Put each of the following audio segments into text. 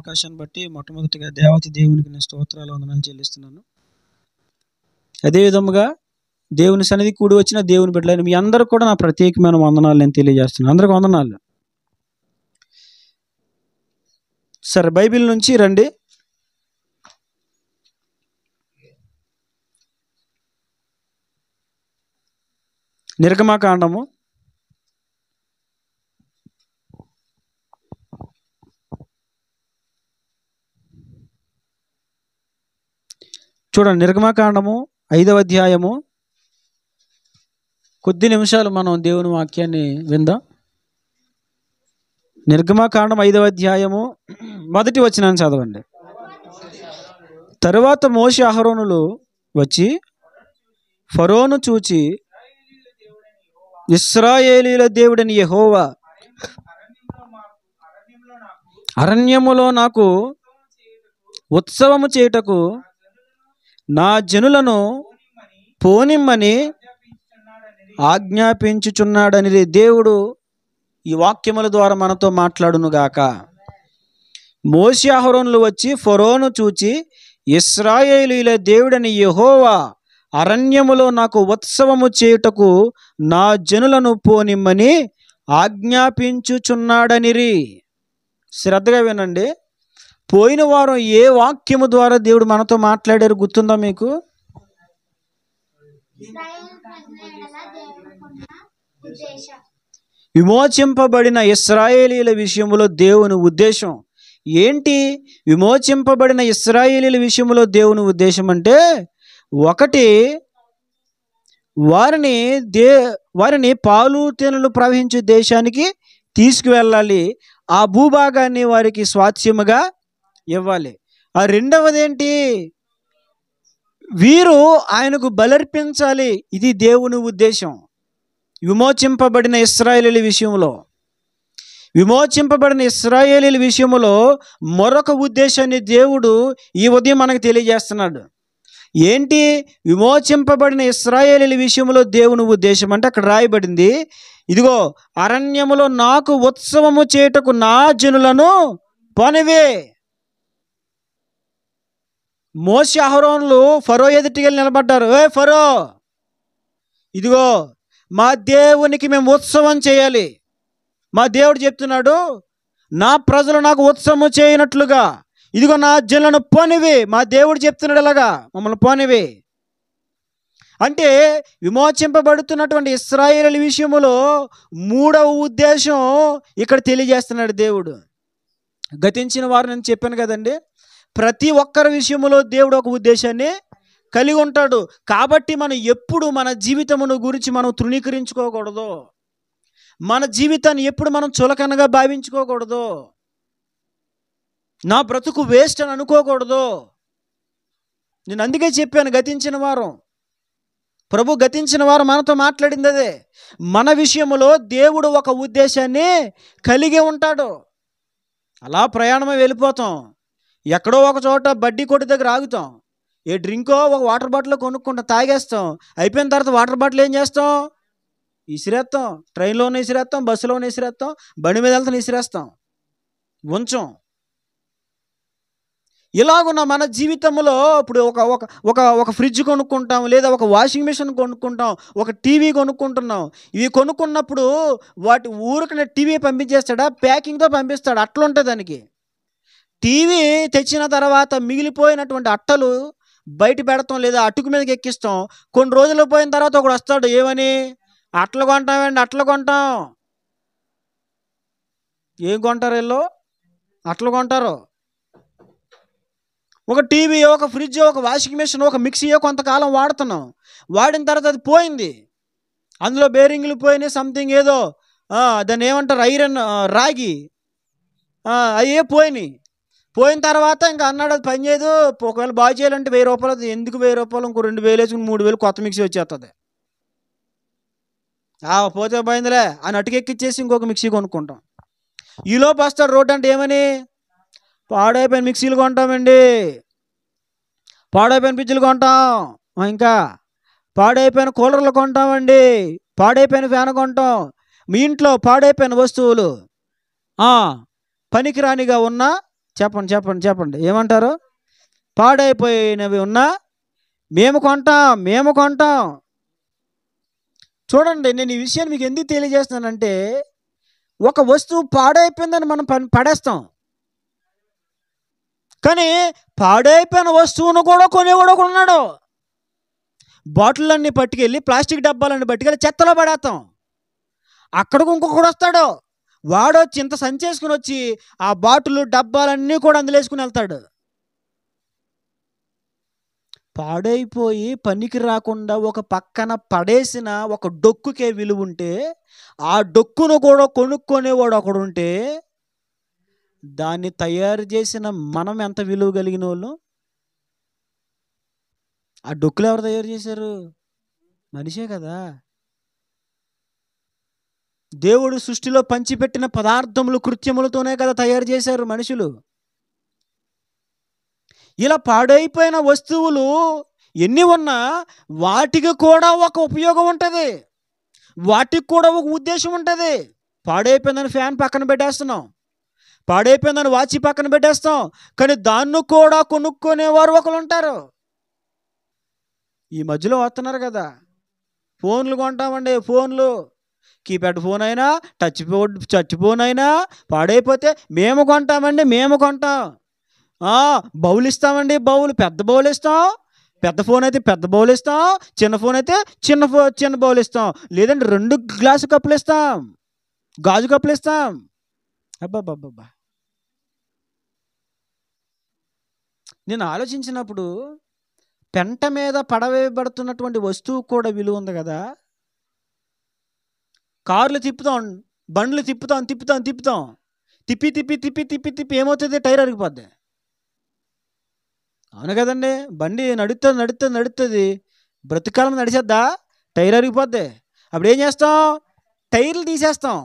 అవకాశాన్ని బట్టి మొట్టమొదటిగా దేవాతి దేవునికి నేను స్తోత్రాలు వందనాలు చెల్లిస్తున్నాను. అదేవిధముగా దేవుని సన్నిధి కూడి వచ్చిన దేవుని బిడ్డలైన మీ అందరూ కూడా నా ప్రత్యేకమైన వందనాలు నేను తెలియజేస్తున్నాను. అందరికి వందనాలు. సరే, బైబిల్ నుంచి రండి. నిర్గమకాండము చూడండి. నిర్గమకాండము 5వ అధ్యాయము. కొద్ది నిమిషాలు మనం దేవుని వాక్యాన్ని విందాం. నిర్గమకాండం 5వ అధ్యాయము 1వ వచనాన్ని చదవండి. తరువాత మోషే అహరోనులు వచ్చి ఫరోను చూచి, ఇశ్రాయేలీయుల దేవుడని యెహోవా అరణ్యములో నాకు ఉత్సవము చేయుటకు నా జనులను పోనిమ్మని ఆజ్ఞాపించుచున్నాడని దేవుడు ఈ వాక్యముల ద్వారా మనతో మాట్లాడునుగాక. మోషే అహరోనులు వచ్చి ఫరోను చూచి, ఇశ్రాయేలీయుల దేవుడని యెహోవా అరణ్యములో నాకు ఉత్సవము చేయుటకు నా జనులను పోనిమ్మని ఆజ్ఞాపించుచున్నాడనిరి. శ్రద్ధగా వినండి. పోయిన వారం ఏ వాక్యము ద్వారా దేవుడు మనతో మాట్లాడారు గుర్తుందా మీకు? విమోచింపబడిన ఇశ్రాయేలీయుల విషయంలో దేవుని ఉద్దేశం ఏంటి? విమోచింపబడిన ఇశ్రాయేలీయుల విషయంలో దేవుని ఉద్దేశం అంటే, ఒకటి, వారిని పాలు తేనెలు ప్రవహించే దేశానికి తీసుకువెళ్ళాలి. ఆ భూభాగాన్ని వారికి స్వాస్థ్యముగా ఇవ్వాలి. ఆ రెండవది ఏంటి? వీరు ఆయనకు బలర్పించాలి. ఇది దేవుని ఉద్దేశం. విమోచింపబడిన ఇశ్రాయేలీయుల విషయంలో మరొక ఉద్దేశాన్ని దేవుడు ఈ ఉదయం మనకు తెలియజేస్తున్నాడు. ఏంటి? విమోచింపబడిన ఇశ్రాయేలీయుల విషయంలో దేవుని ఉద్దేశం అంటే అక్కడ రాయబడింది, ఇదిగో అరణ్యములో నాకు ఉత్సవము చేయుటకు నా జనులను పోనివే. మోషే అహరోనులు ఫరో ఎదుటికి వెళ్ళి నిలబడ్డారు. ఏ ఫరో, ఇదిగో మా దేవునికి మేము ఉత్సవం చేయాలి. మా దేవుడు చెప్తున్నాడు, నా ప్రజలు నాకు ఉత్సవం చేయనట్లుగా ఇదిగో నా జనులను పోనివే. మా దేవుడు చెప్తున్నాడు ఇలాగా, మమ్మల్ని పోనివే అంటే విమోచింపబడుతున్నటువంటి ఇశ్రాయేలు విషయంలో మూడవ ఉద్దేశం ఇక్కడ తెలియజేస్తున్నాడు దేవుడు. గతించిన వారు నేను చెప్పాను కదండి, ప్రతి ఒక్కరి విషయంలో దేవుడు ఒక ఉద్దేశాన్ని కలిగి ఉంటాడు. కాబట్టి మనం ఎప్పుడు మన జీవితమును గురించి మనం తృణీకరించుకోకూడదు. మన జీవితాన్ని ఎప్పుడు మనం చులకనగా భావించుకోకూడదు. నా బ్రతుకు వేస్ట్ అని అనుకోకూడదు. నేను అందుకే చెప్పాను, గతించిన వారం ప్రభు గతించిన వారు మనతో మాట్లాడింది అదే. మన విషయంలో దేవుడు ఒక ఉద్దేశాన్ని కలిగి ఉంటాడు. అలా ప్రయాణమే వెళ్ళిపోతాం. ఎక్కడో ఒక చోట బడ్డీ కొట్టు దగ్గర ఆగుతాం. ఏ డ్రింకో ఒక వాటర్ బాటిల్ కొనుక్కుంటాం, తాగేస్తాం. అయిపోయిన తర్వాత వాటర్ బాటిల్ ఏం చేస్తాం? ఇసిరేస్తాం. ట్రైన్లోనే ఇసిరేస్తాం, బస్సులోనే ఇసిరేస్తాం, బండి మీద వెళ్తాం ఇసిరేస్తాం, ఉంచం. ఇలాగున్న మన జీవితంలో ఇప్పుడు ఒక ఫ్రిడ్జ్ కొనుక్కుంటాం, లేదా ఒక వాషింగ్ మిషన్ కొనుక్కుంటాం, ఒక టీవీ కొనుక్కుంటున్నాం. ఇవి కొనుక్కున్నప్పుడు వాటి ఊరికనే టీవీ పంపించేస్తాడా? ప్యాకింగ్తో పంపిస్తాడు. అట్లా ఉంటుంది దానికి. టీవీ తెచ్చిన తర్వాత మిగిలిపోయినటువంటి అట్టలు బయట పెడతాం, లేదా అటుకు మీదకి ఎక్కిస్తాం. కొన్ని రోజులు పోయిన తర్వాత ఒకడు వస్తాడు, ఏమని? అట్లు కొంటామండి, అట్లు కొంటాం. ఏం కొంటారు వీళ్ళు? అట్లు కొంటారు. ఒక టీవీ, ఒక ఫ్రిడ్జ్, ఒక వాషింగ్ మిషన్, ఒక మిక్సీయో కొంతకాలం వాడుతున్నాం. వాడిన తర్వాత అది పోయింది, అందులో బేరింగ్లు పోయినాయి, సంథింగ్ ఏదో దాన్ని ఏమంటారు, ఐరన్, రాగి, అయ్యే పోయినాయి. పోయిన తర్వాత ఇంకా అన్నాడు అది పని చేయదు, ఒకవేళ బాగు చేయాలంటే 1000 రూపాయలు. ఎందుకు 1000 రూపాయలు? ఇంకో 2000 వేసుకుని 3000 కొత్త మిక్సీ వచ్చేస్తుంది. పోతే పోయిందిలే అని అటుకెక్కిచ్చేసి ఇంకొక మిక్సీ కొనుక్కుంటాం. ఈలోపు వస్తాడు రోడ్డు అంటే ఏమని? పాడైపోయిన మిక్సీలు కొంటామండి, పాడైపోయిన ఫ్రిడ్జ్లు కొంటాం, ఇంకా పాడైపోయిన కూలర్లు కొంటామండి, పాడైపోయిన ఫ్యాన్ కొంటాం. మీ ఇంట్లో పాడైపోయిన వస్తువులు, పనికిరానిగా ఉన్న చెప్పండి చెప్పండి చెప్పండి, ఏమంటారు? పాడైపోయినవి ఉన్నా మేము కొంటాం, మేము కొంటాం. చూడండి, నేను ఈ విషయాన్ని మీకు ఎందుకు తెలియజేస్తున్నానంటే, ఒక వస్తువు పాడైపోయిందని మనం పడేస్తాం. కానీ పాడైపోయిన వస్తువును కూడా కొనేవాడు ఒకడు ఉన్నాడు. బాటిళ్ళన్నీ పట్టుకెళ్ళి, ప్లాస్టిక్ డబ్బాలన్నీ పట్టుకెళ్ళి చెత్తలో పడేస్తాం. అక్కడికి ఇంకొకడు వస్తాడు, వాడొచ్చి ఇంత సంచేసుకుని వచ్చి ఆ బాటిల్ డబ్బాలన్నీ కూడా అందులో వేసుకుని వెళ్తాడు. పాడైపోయి పనికి రాకుండా ఒక పక్కన పడేసిన ఒక డొక్కుకే విలువ ఉంటే, ఆ డొక్కును కూడా కొనుక్కునేవాడు ఒకడు ఉంటే, దాన్ని తయారు చేసిన మనం ఎంత విలువ కలిగిన వాళ్ళు? ఆ డొక్కులు ఎవరు తయారు చేశారు? మనిషే కదా. దేవుడు సృష్టిలో పంచిపెట్టిన పదార్థములు, కృత్యములతోనే కదా తయారు చేశారు మనుషులు. ఇలా పాడైపోయిన వస్తువులు ఎన్ని ఉన్నా వాటికి కూడా ఒక ఉపయోగం ఉంటుంది, వాటికి కూడా ఒక ఉద్దేశం ఉంటుంది. పాడైపోయిందని ఫ్యాన్ పక్కన పెట్టేస్తున్నాం, పాడైపోయిందని వాచి పక్కన పెట్టేస్తాం, కానీ దాన్ని కూడా కొనుక్కునేవారు ఒకరు ఉంటారు. ఈ మధ్యలో వస్తున్నారు కదా, ఫోన్లు కొంటామండి. ఫోన్లు, కీప్యాడ్ ఫోన్ అయినా, టచ్ ఫోన్ అయినా పాడైపోతే మేము కొంటామండి, మేము కొంటాం. బౌల్ ఇస్తామండి, బౌల్, పెద్ద బౌల్ ఇస్తాం. పెద్ద ఫోన్ అయితే పెద్ద బౌల్ ఇస్తాం, చిన్న ఫోన్ అయితే చిన్న బౌల్ ఇస్తాం. లేదంటే 2 గ్లాసు కప్పులు ఇస్తాం, గాజు కప్పులు ఇస్తాం. అబ్బాబ్బాబ్బా, నేను ఆలోచించినప్పుడు పెంట మీద పడవేయబడుతున్నటువంటి వస్తువు కూడా విలువ ఉంది కదా. కార్లు తిప్పుతాం, బండ్లు తిప్పుతాం, తిప్పి తిప్పి ఏమవుతుంది? టైర్ అరిగిపోద్ది. అవును కదండి. బండి నడుస్తుంది, బ్రతుకాలం నడిచేద్దా? టైర్ అరిగిపోద్ది. అప్పుడు ఏం చేస్తాం? టైర్లు తీసేస్తాం,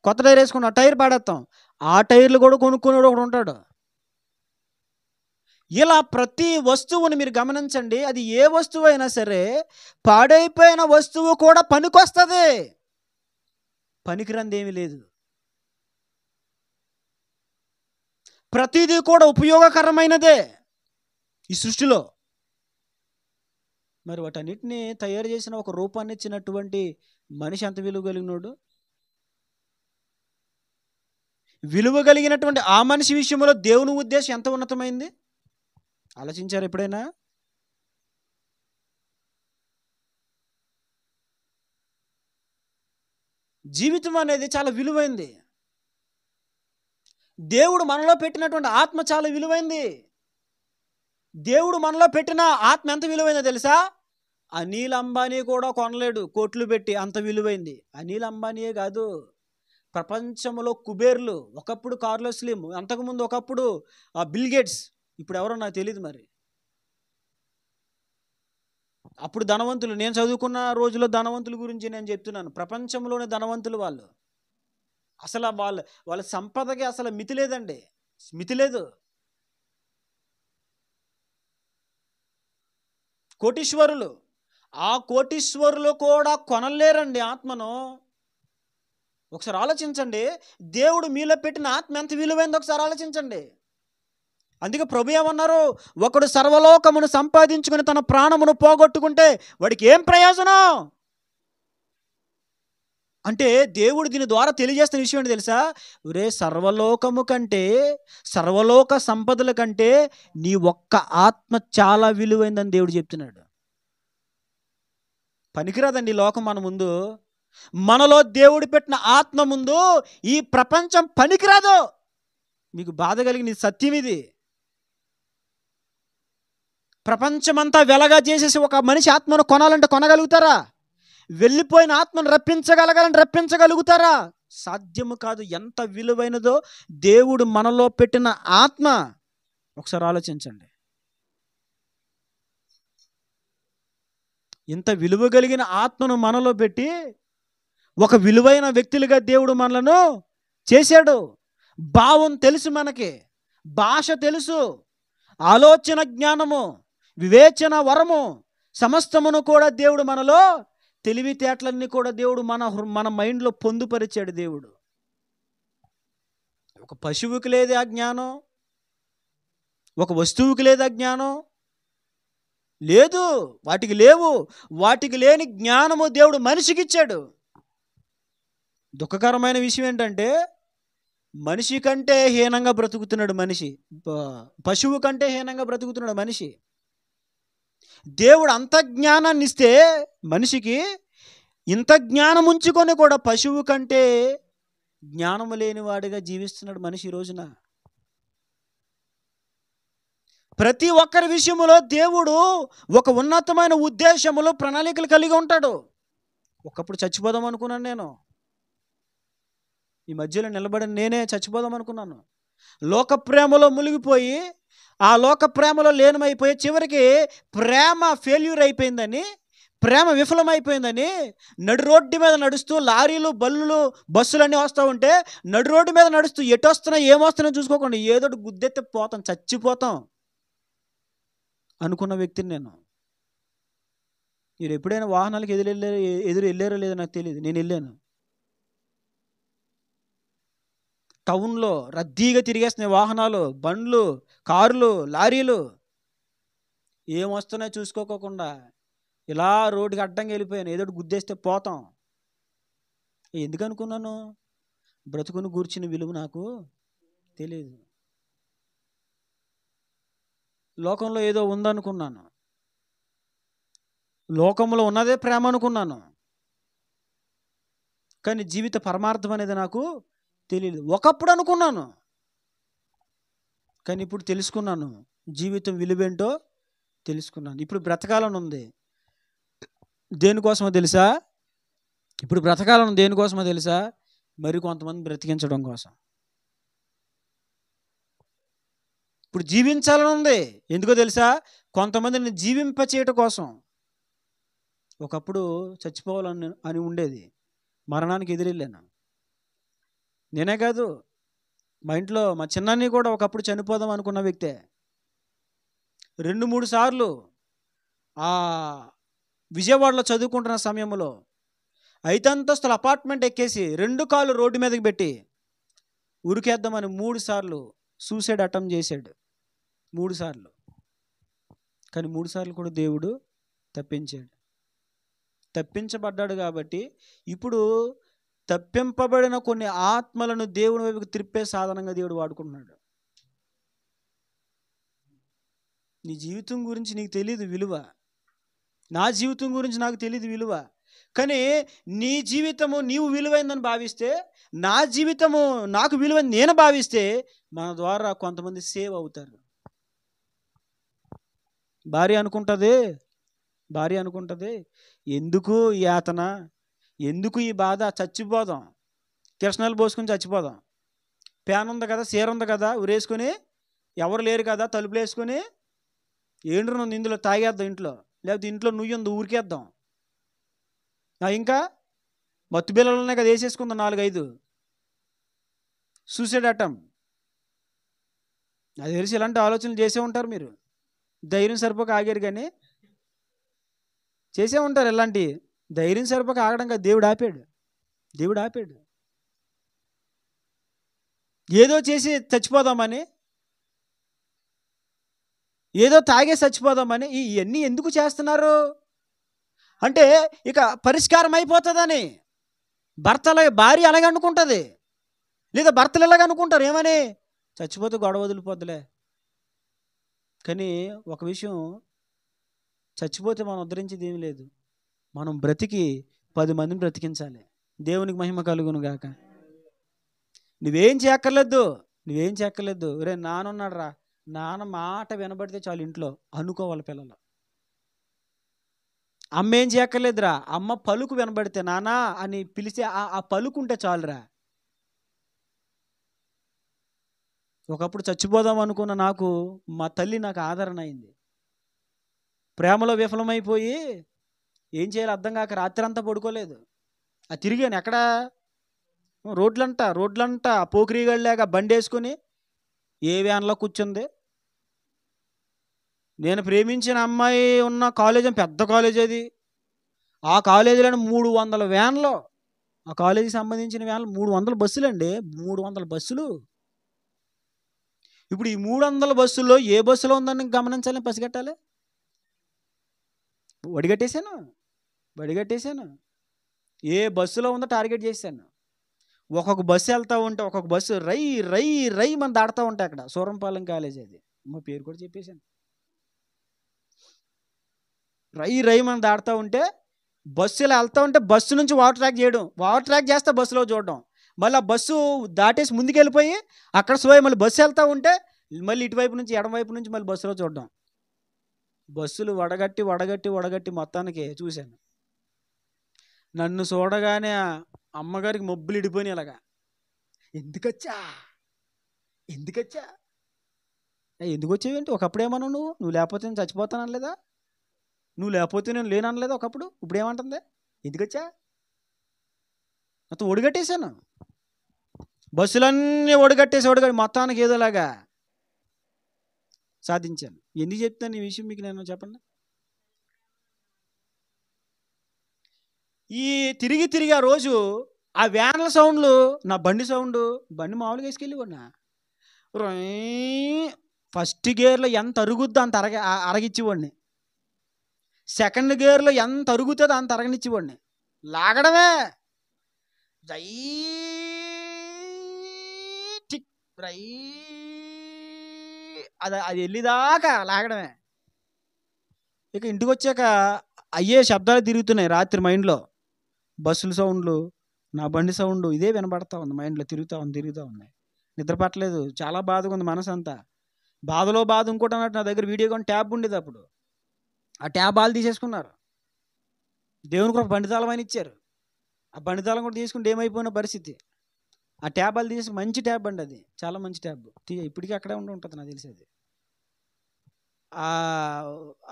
కొత్త టైర్ వేసుకుంటాం, టైర్ పాడేస్తాం. ఆ టైర్లు కూడా కొనుక్కునేవాడు ఒకడు ఉంటాడు. ఇలా ప్రతి వస్తువుని మీరు గమనించండి, అది ఏ వస్తువు అయినా సరే, పాడైపోయిన వస్తువు కూడా పనికొస్తుంది, పనికిరంది ఏమీ లేదు. ప్రతిదీ కూడా ఉపయోగకరమైనదే ఈ సృష్టిలో. మరి వాటన్నిటిని తయారు చేసిన, ఒక రూపాన్ని ఇచ్చినటువంటి మనిషి ఎంత విలువ కలిగినోడు? విలువ కలిగినటువంటి ఆ మనిషి విషయంలో దేవుని ఉద్దేశం ఎంత ఉన్నతమైంది ఆలోచించారు ఎప్పుడైనా? జీవితం అనేది చాలా విలువైంది. దేవుడు మనలో పెట్టినటువంటి ఆత్మ చాలా విలువైంది. దేవుడు మనలో పెట్టిన ఆత్మ ఎంత విలువైందో తెలుసా? అనిల్ అంబానీ కూడా కొనలేడు కోట్లు పెట్టి, అంత విలువైంది. అనిల్ అంబానీయే కాదు, ప్రపంచంలో కుబేర్లు, ఒకప్పుడు కార్లోస్ స్లిమ్, అంతకుముందు ఒకప్పుడు బిల్ గేట్స్, ఇప్పుడు ఎవరో నాకు తెలియదు. మరి అప్పుడు ధనవంతులు, నేను చదువుకున్న రోజుల్లో ధనవంతుల గురించి నేను చెప్తున్నాను. ప్రపంచంలోనే ధనవంతులు వాళ్ళు. అసలు వాళ్ళ సంపదకి అసలు మితి లేదండి, మితి లేదు. కోటీశ్వరులు, ఆ కోటీశ్వరులు కూడా కొనలేరండి ఆత్మను. ఒకసారి ఆలోచించండి, దేవుడు మీలో పెట్టిన ఆత్మ ఎంత విలువైందో ఒకసారి ఆలోచించండి. అందుకే ప్రభు ఏమన్నారు? ఒకడు సర్వలోకమును సంపాదించుకుని తన ప్రాణమును పోగొట్టుకుంటే వాడికి ఏం ప్రయోజనం? అంటే దేవుడు దీని ద్వారా తెలియజేస్తున్న విషయం ఏంటి తెలుసా? ఒరే, సర్వలోకము కంటే, సర్వలోక సంపదల కంటే నీ ఒక్క ఆత్మ చాలా విలువైందని దేవుడు చెప్తున్నాడు. పనికిరాదండి ఈ లోకం మన ముందు. మనలో దేవుడు పెట్టిన ఆత్మ ముందు ఈ ప్రపంచం పనికిరాదు. మీకు బాధ కలిగిన సత్యం ఇది. ప్రపంచమంతా వెలగా చేసేసి ఒక మనిషి ఆత్మను కొనాలంటే కొనగలుగుతారా? వెళ్ళిపోయిన ఆత్మను రప్పించగలుగుతారా? సాధ్యము కాదు. ఎంత విలువైనదో దేవుడు మనలో పెట్టిన ఆత్మ, ఒకసారి ఆలోచించండి. ఇంత విలువ కలిగిన ఆత్మను మనలో పెట్టి ఒక విలువైన వ్యక్తులుగా దేవుడు మనలను చేశాడు. భావం తెలుసు మనకి, భాష తెలుసు, ఆలోచన జ్ఞానము, వివేచన వరము, సమస్తమును కూడా దేవుడు మనలో, తెలివితేటలన్నీ కూడా దేవుడు మన మైండ్లో పొందుపరిచాడు దేవుడు. ఒక పశువుకి లేదు ఆ జ్ఞానం, ఒక వస్తువుకి లేదా జ్ఞానం? లేదు, వాటికి లేవు. వాటికి లేని జ్ఞానము దేవుడు మనిషికి ఇచ్చాడు. దుఃఖకరమైన విషయం ఏంటంటే మనిషి కంటే హీనంగా బ్రతుకుతున్నాడు మనిషి. పశువు కంటే హీనంగా బ్రతుకుతున్నాడు మనిషి. దేవుడు అంత జ్ఞానాన్ని ఇస్తే మనిషికి, ఇంత జ్ఞానం ఉంచుకొని కూడా పశువు కంటే జ్ఞానము లేనివాడిగా జీవిస్తున్నాడు మనిషి ఈ రోజున. ప్రతి ఒక్కరి విషయంలో దేవుడు ఒక ఉన్నతమైన ఉద్దేశములు, ప్రణాళికలు కలిగి ఉంటాడు. ఒకప్పుడు చచ్చిపోదాం అనుకున్నాను నేను. ఈ మధ్యలో నిలబడిన నేనే చచ్చిపోదాం అనుకున్నాను. లోక ప్రేమలో మునిగిపోయి, ఆ లోక ప్రేమలో లీనమైపోయి చివరికి ప్రేమ ఫెయిల్యూర్ అయిపోయిందని, ప్రేమ విఫలమైపోయిందని నడు రోడ్డు మీద నడుస్తూ, లారీలు, బల్లులు, బస్సులన్నీ వస్తూ ఉంటే నడు రోడ్డు మీద నడుస్తూ ఎటు వస్తున్నా ఏమొస్తున్నా చూసుకోకుండా ఏదో గుద్దెత్తి పోతాం, చచ్చిపోతాం అనుకున్న వ్యక్తిని నేను. మీరు ఎప్పుడైనా వాహనాలకు ఎదురు వెళ్ళారో లేదో నాకు తెలియదు. నేను వెళ్ళాను. టౌన్లో రద్దీగా తిరిగేస్తున్నాయి వాహనాలు, బండ్లు, కార్లు, లారీలు. ఏమొస్తున్నాయో చూసుకోకుండా ఇలా రోడ్డుకి అడ్డంగా వెళ్ళిపోయాను. ఏదో గుద్దేస్తే పోతాం. ఎందుకు అనుకున్నాను? బ్రతుకుని కూర్చుని విలువ నాకు తెలియదు. లోకంలో ఏదో ఉందనుకున్నాను. లోకంలో ఉన్నదే ప్రేమ అనుకున్నాను. కానీ జీవిత పరమార్థం అనేది నాకు తెలియదు. ఒకప్పుడు అనుకున్నాను, కానీ ఇప్పుడు తెలుసుకున్నాను. జీవితం విలువేంటో తెలుసుకున్నాను. ఇప్పుడు బ్రతకాలని ఉంది. దేనికోసమో తెలుసా? ఇప్పుడు బ్రతకాలను దేనికోసమో తెలుసా? మరి కొంతమంది బ్రతికించడం కోసం. ఇప్పుడు జీవించాలని ఉంది. ఎందుకో తెలుసా? కొంతమందిని జీవింపచేయటం కోసం. ఒకప్పుడు చచ్చిపోవాలని అని ఉండేది. మరణానికి ఎదురెళ్ళాను. నేనే కాదు, మా ఇంట్లో మా చిన్నాన్ని కూడా ఒకప్పుడు చనిపోదాం అనుకున్న వ్యక్తే. 2-3 సార్లు ఆ విజయవాడలో చదువుకుంటున్న సమయంలో 5 అంతస్తుల అపార్ట్మెంట్ ఎక్కేసి 2 కాళ్ళు రోడ్డు మీదకి పెట్టి ఉరికేద్దామని 3 సార్లు సూసైడ్ అటెంప్ట్ చేశాడు. 3 సార్లు. కానీ 3 సార్లు కూడా దేవుడు తప్పించాడు. తప్పించబడ్డాడు కాబట్టి ఇప్పుడు తప్పింపబడిన కొన్ని ఆత్మలను దేవుని వైపుకి త్రిప్పే సాధనంగా దేవుడు వాడుకుంటున్నాడు. నీ జీవితం గురించి నీకు తెలియదు విలువ. నా జీవితం గురించి నాకు తెలియదు విలువ. కానీ నీ జీవితము నీవు విలువైందని భావిస్తే, నా జీవితము నాకు విలువైంది నేను భావిస్తే, మన ద్వారా కొంతమంది సేవ్ అవుతారు. భార్య అనుకుంటుంది ఎందుకు యాతన, ఎందుకు ఈ బాధ, చచ్చిపోదాం, కిరసనాలు పోసుకొని చచ్చిపోదాం. ప్యాన్ ఉంది కదా, సీర ఉంది కదా, ఉరేసుకొని, ఎవరు లేరు కదా, తలుపులు వేసుకొని ఏండ్రు ఉంది ఇందులో తాగేద్దాం ఇంట్లో, లేకపోతే ఇంట్లో నుయ్యి ఉంది ఊరికేద్దాం. ఇంకా మత్తు బిళ్ళలు ఉన్నాయి కదా, వేసేసుకుందాం 4-5. Suicide attempt. అది తెలిసి ఇలాంటి ఆలోచనలు చేసే ఉంటారు మీరు. ధైర్యం సరిపోక ఆగారు కానీ చేసే ఉంటారు ఇలాంటి. ధైర్యం సరిపోక ఆగడం కాదు, దేవుడు ఆపాడు. ఏదో చేసి చచ్చిపోదామని, ఏదో తాగే చచ్చిపోదామని ఇవన్నీ ఎందుకు చేస్తున్నారు అంటే ఇక పరిష్కారం అయిపోతుందని. భార్య అలాగే అనుకుంటుంది, లేదా భర్తలు ఇలాగ అనుకుంటారు. ఏమని? చచ్చిపోతే గొడవ వదిలిపోద్దులే. కానీ ఒక విషయం, చచ్చిపోతే మనం ఉద్ధరించేది ఏమీ లేదు. మనం బ్రతికి 10 మందిని బ్రతికించాలి. దేవునికి మహిమ కలుగును గాక. నువ్వేం చేయక్కర్లేదు. రే నానున్నాడు రా, నాన్న మాట వినబడితే చాలు ఇంట్లో అనుకోవాలి పిల్లలు. అమ్మ ఏం చేయక్కర్లేదురా, అమ్మ పలుకు వినబడితే నానా అని పిలిచి ఆ పలుకుంటే చాలురా. ఒకప్పుడు చచ్చిపోదాం అనుకున్న నాకు మా తల్లి నాకు ఆదరణ అయింది. ప్రేమలో విఫలమైపోయి ఏం చేయాలో అర్థం కాక రాత్రి అంతా పడుకోలేదు. తిరిగాను ఎక్కడ, రోడ్లంట పోకిరీగాళ్ళలాగా బండి వేసుకొని ఏ వ్యాన్లో కూర్చుంది. నేను ప్రేమించిన అమ్మాయి ఉన్న కాలేజ్ పెద్ద కాలేజ్ అది. ఆ కాలేజీలోని 300 వ్యాన్లు, ఆ కాలేజీకి సంబంధించిన వ్యాన్లు 300 బస్సులు అండి. 300 బస్సులు. ఇప్పుడు ఈ 300 బస్సుల్లో ఏ బస్సులో ఉందని గమనించాలని పసిగట్టాలి. వడిగట్టేశాను. ఏ బస్సులో ఉందో టార్గెట్ చేశాను. ఒక్కొక్క బస్సు వెళ్తూ ఉంటే ఒక్కొక్క బస్సు రై రై రై మనం దాడుతూ ఉంటాయి. అక్కడ సూరంపాలెం కాలేజ్, అది మా పేరు కూడా చెప్పేశాను. రై రై మనం దాడుతూ ఉంటే బస్సులు వెళ్తూ ఉంటే బస్సు నుంచి ఓవర్ ట్రాక్ చేస్తే బస్సులో చూడడం, మళ్ళీ ఆ బస్సు దాటేసి ముందుకు వెళ్ళిపోయి అక్కడ సోయ మళ్ళీ బస్సు వెళ్తూ ఉంటే మళ్ళీ ఇటువైపు నుంచి ఎడమవైపు నుంచి మళ్ళీ బస్సులో చూడడం. బస్సులు వడగట్టి మొత్తానికి చూశాను. నన్ను చూడగానే అమ్మగారికి మొబ్బులు ఇడిపోయినాయి. ఇలాగా ఎందుకొచ్చా ఎందుకు వచ్చేవేంటి? ఒకప్పుడేమన్నా నువ్వు లేకపోతే నేను చచ్చిపోతాను అనలేదా? నువ్వు లేకపోతే నేను లేను అనలేదా ఒకప్పుడు? ఇప్పుడు ఏమంటుంది? ఎందుకొచ్చా? మొత్తం ఒడిగట్టేశాను. బస్సులన్నీ ఒడిగట్టి మొత్తానికి ఏదోలాగా సాధించాను. ఎందుకు చెప్తాను ఈ విషయం మీకు నేను చెప్పండి. ఈ తిరిగి ఆ రోజు ఆ వ్యాన్ల సౌండ్లు, నా బండి సౌండ్, బండి మామూలుగా వేసుకెళ్ళిపోయినా. ఫస్ట్ గేర్లో ఎంత అరుగుద్దో అంత అరగిచ్చేవాడిని. సెకండ్ గేర్లో ఎంత అరుగుతుందో అంత అరగనిచ్చేవాడిని. లాగడమే అది వెళ్ళిదాకా లాగడమే. ఇక ఇంటికి వచ్చాక అయ్యే శబ్దాలు తిరుగుతున్నాయి రాత్రి మైండ్లో. బస్సుల సౌండ్లు, నా బండి సౌండ్, ఇదే వినబడతా ఉంది మైండ్లో. తిరుగుతూ ఉంది. నిద్ర పట్టలేదు. చాలా బాధగా ఉంది మనసు అంతా. బాధలో బాధ ఇంకోటి అన్నట్టు, నా దగ్గర వీడియో కాన్ ట్యాబ్ ఉండేది అప్పుడు. ఆ ట్యాబ్ వాళ్ళు తీసేసుకున్నారు. దేవునికి ఒక బండితాళం అని ఇచ్చారు. ఆ బండితాళం కూడా తీసుకుంటే ఏమైపోయిన పరిస్థితి. ఆ ట్యాబ్ వాళ్ళు తీసేసి, మంచి ట్యాబ్ అండి అది, చాలా మంచి ట్యాబ్. ఇప్పటికీ అక్కడే ఉంటుంది నాకు తెలిసి అది.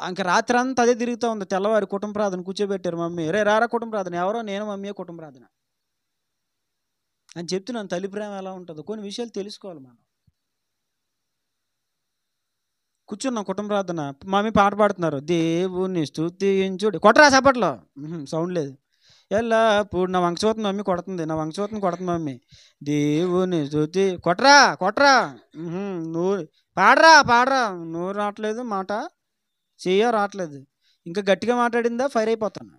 ఇంకా రాత్రి అంతా అదే తిరుగుతూ ఉంది. తెల్లవారి కుటుంబ ప్రార్థన కూర్చోబెట్టారు. మమ్మీ రారా కుటుంబ ప్రార్థన. ఎవరో నేను, మమ్మీ కుటుంబ ప్రార్థన అని చెప్తున్నాను. తల్లి ప్రేమ ఎలా ఉంటుందో కొన్ని విషయాలు తెలుసుకోవాలి మనం. కూర్చున్నాం కుటుంబ ప్రార్థన. మమ్మీ పాట పాడుతున్నారు, దేవుని స్తుతించుడి. కొట్టరా చప్పట్లో, సౌండ్ లేదు. ఎల్లప్పుడు నా వంక చూస్తుంది మమ్మీ, కొడుతుంది. నా వంక చూస్తుంది కొడుతుంది మమ్మీ. దేవుని స్తుతి, కొట్టరా నువ్వు పాడరా నువ్వు రావట్లేదు, మాట చెయ్యో రావట్లేదు. ఇంకా గట్టిగా మాట్లాడిందా ఫైర్ అయిపోతాను.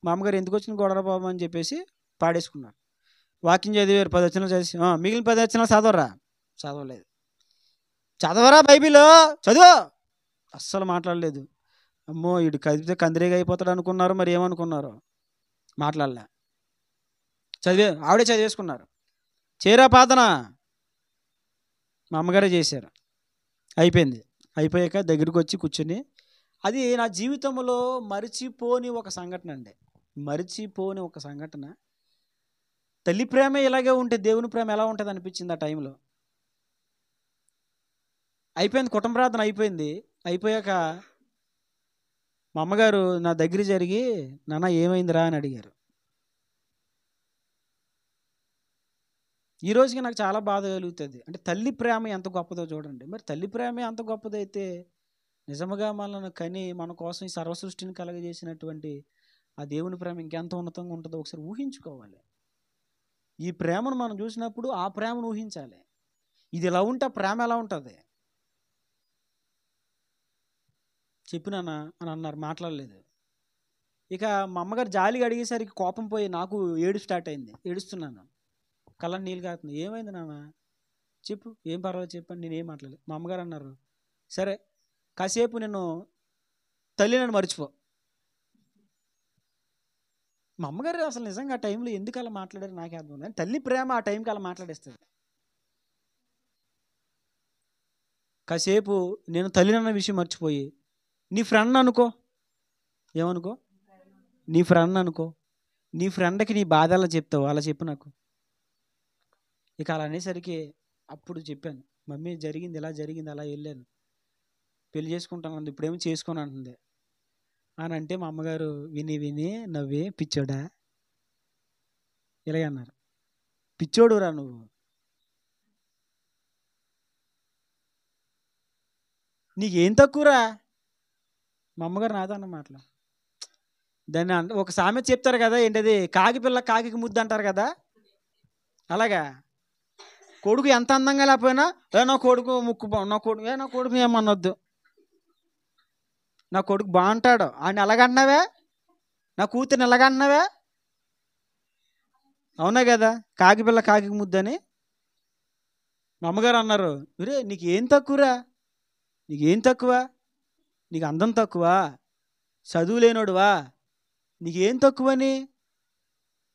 మా అమ్మగారు ఎందుకు వచ్చిన గొడవ బాబు అని చెప్పేసి పాడేసుకున్నారు. వాక్యం చదివారు, 10 వచనాలు చదివి, మిగిలిన 10 వచనాలు చదవలేదు. చదవరా బైబిల్ చదువు, అస్సలు మాట్లాడలేదు. అమ్మో వీడు కదిపితే కందిరేగా అయిపోతాడు అనుకున్నారు, మరి ఏమనుకున్నారు, మాట్లాడలే. ఆవిడే చదివేసుకున్నారు. చేరా ప్రార్థన మా అమ్మగారే చేశారు. అయిపోయాక దగ్గరికి వచ్చి కూర్చొని, అది నా జీవితంలో మరిచిపోని ఒక సంఘటన. తల్లి ప్రేమ ఇలాగే ఉంటే దేవుని ప్రేమ ఎలా ఉంటుంది అనిపించింది ఆ టైంలో. అయిపోయింది, కుటుంబ ప్రార్థన అయిపోయాక మా అమ్మగారు నా దగ్గర జరిగి, నాన్న ఏమైందిరా అని అడిగారు. ఈ రోజుకి నాకు చాలా బాధ కలుగుతుంది. అంటే తల్లి ప్రేమ ఎంత గొప్పదో చూడండి. మరి తల్లి ప్రేమ ఎంత గొప్పదైతే నిజముగా మనల్ని కని మన కోసం ఈ సర్వసృష్టిని కలగజేసినటువంటి ఆ దేవుని ప్రేమ ఇంకెంత ఉన్నతంగా ఉంటుందో ఒకసారి ఊహించుకోవాలి. ఈ ప్రేమను మనం చూసినప్పుడు ఆ ప్రేమను ఊహించాలి. ఇది ఎలా ఉంటే ప్రేమ ఎలా ఉంటుంది చెప్పినానా అని అన్నారు. మాట్లాడలేదు. ఇక మా అమ్మగారు జాలిగా అడిగేసరికి కోపం పోయి నాకు ఏడు స్టార్ట్ అయింది. ఏడుస్తున్నాను, కళ్ళ నీళ్ళు కాస్తుంది. ఏమైంది నాన్న చెప్పు, ఏం పర్వాలేదు చెప్పండి. నేనేం మాట్లాడలేదు. మా అమ్మగారు అన్నారు, సరే కాసేపు నేను తల్లి నన్ను మర్చిపో. మా అమ్మగారు అసలు నిజంగా ఆ టైంలో ఎందుకు అలా మాట్లాడారు నాకే అర్థం లేదు. తల్లి ప్రేమ ఆ టైంకి అలా మాట్లాడేస్తుంది. కాసేపు నేను తల్లి అన్న విషయం మర్చిపోయి, నీ ఫ్రెండ్ అనుకో, ఏమనుకో, నీ ఫ్రెండ్ అనుకో, నీ ఫ్రెండ్కి నీ బాధ ఎలా చెప్తావు అలా చెప్పు నాకు. ఇక అలా అనేసరికి అప్పుడు చెప్పాను, మమ్మీ జరిగింది ఇలా జరిగింది, అలా వెళ్ళాను, పెళ్లి చేసుకుంటాను అంది, ఇప్పుడేమో చేసుకొని అంటుంది అని అంటే మా అమ్మగారు విని నవ్వి, పిచ్చోడా ఇలాగే అన్నారు. పిచ్చోడు రా నువ్వు, నీకేం తక్కువరా. మా అమ్మగారు నాతో అన్న మాటలు. దాన్ని ఒక సామెత చెప్తారు కదా, ఏంటది, కాకి పిల్ల కాకి ముద్దు అంటారు కదా, అలాగా కొడుకు ఎంత అందంగా లేకపోయినా నా కొడుకు ముక్కు నా కొడుకు ఏమనొద్దు, నా కొడుకు బాగుంటాడు ఆయన ఎలాగంటున్నావే, నా కూతుర్ని ఎలాగంటున్నావే. అవునా కదా? కాకి పిల్ల కాకి ముద్దని మా అమ్మగారు అన్నారు, ఒరే నీకు ఏం తక్కువరా, నీకేం తక్కువ, నీకు అందం తక్కువ, చదువు లేనోడువా, నీకేం తక్కువని.